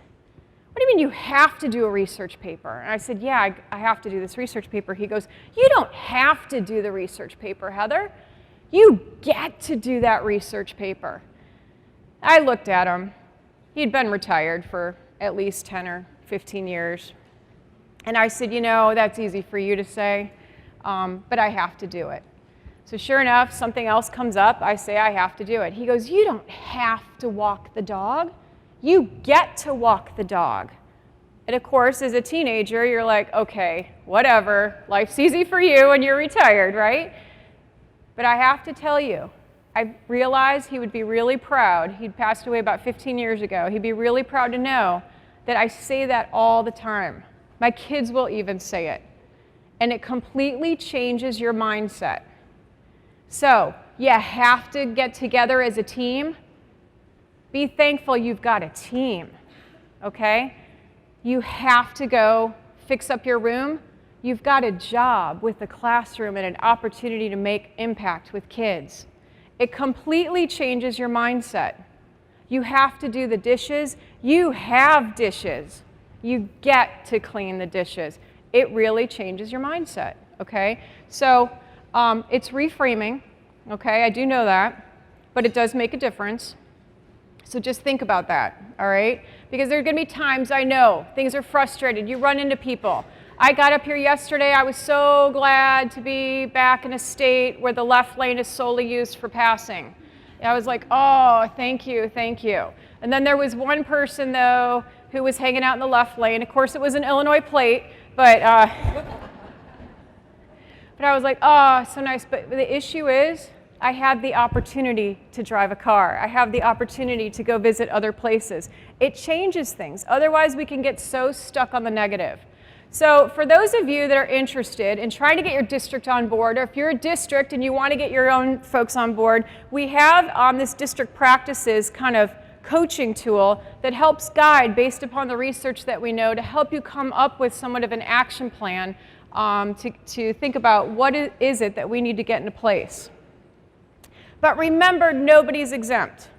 S3: What do you mean you have to do a research paper? And I said, yeah, I have to do this research paper. He goes, you don't have to do the research paper, Heather. You get to do that research paper. I looked at him. He'd been retired for at least 10 or 15 years. And I said, that's easy for you to say, but I have to do it. So sure enough, something else comes up. I say, I have to do it. He goes, you don't have to walk the dog. You get to walk the dog. And of course, as a teenager, you're like, okay, whatever. Life's easy for you and you're retired, right? But I have to tell you, I realized he would be really proud. He'd passed away about 15 years ago. He'd be really proud to know that I say that all the time. My kids will even say it. And it completely changes your mindset. So, you have to get together as a team. Be thankful you've got a team, okay? You have to go fix up your room. You've got a job with the classroom and an opportunity to make impact with kids. It completely changes your mindset. You have to do the dishes. You have dishes. You get to clean the dishes. It really changes your mindset, okay? So it's reframing, okay? I do know that, but it does make a difference. So just think about that, all right? Because there are going to be times, I know, things are frustrated. You run into people. I got up here yesterday. I was so glad to be back in a state where the left lane is solely used for passing. I was like, oh, thank you, thank you. And then there was one person, though, who was hanging out in the left lane. Of course, it was an Illinois plate, but I was like, oh, so nice. But the issue is, I had the opportunity to drive a car. I have the opportunity to go visit other places. It changes things. Otherwise, we can get so stuck on the negative. So for those of you that are interested in trying to get your district on board, or if you're a district and you want to get your own folks on board, we have this district practices kind of coaching tool that helps guide, based upon the research that we know, to help you come up with somewhat of an action plan to think about what is it that we need to get into place. But remember, nobody's exempt.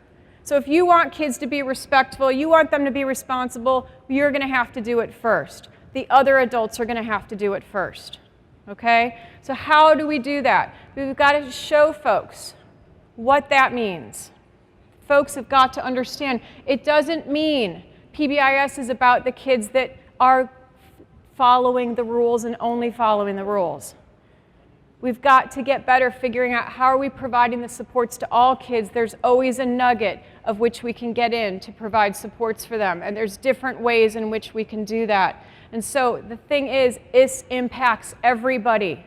S3: So if you want kids to be respectful, you want them to be responsible, you're going to have to do it first. The other adults are going to have to do it first. Okay? So how do we do that? We've got to show folks what that means. Folks have got to understand it doesn't mean PBIS is about the kids that are following the rules and only following the rules. We've got to get better figuring out how are we providing the supports to all kids. There's always a nugget of which we can get in to provide supports for them, and there's different ways in which we can do that. And so the thing is, this impacts everybody.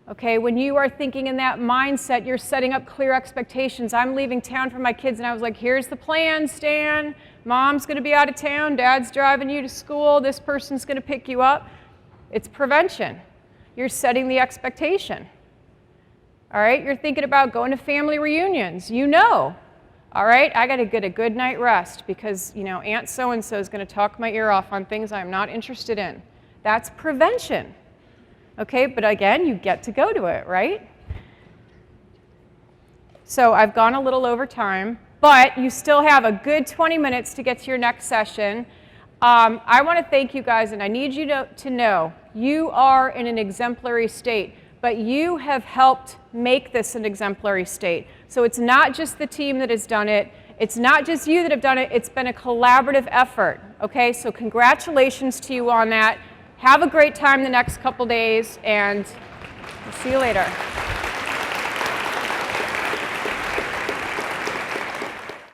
S3: Okay, when you are thinking in that mindset, you're setting up clear expectations. I'm leaving town for my kids, and I was like, here's the plan, Stan. Mom's going to be out of town. Dad's driving you to school. This person's going to pick you up. It's prevention. You're setting the expectation. All right, you're thinking about going to family reunions. All right, I got to get a good night rest because, Aunt so-and-so is going to talk my ear off on things I'm not interested in. That's prevention. Okay, but again, you get to go to it, right? So I've gone a little over time, but you still have a good 20 minutes to get to your next session. I want to thank you guys, and I need you to know you are in an exemplary state, but you have helped make this an exemplary state. So it's not just the team that has done it. It's not just you that have done it. It's been a collaborative effort. Okay, so congratulations to you on that. Have a great time the next couple days, and we'll see you later.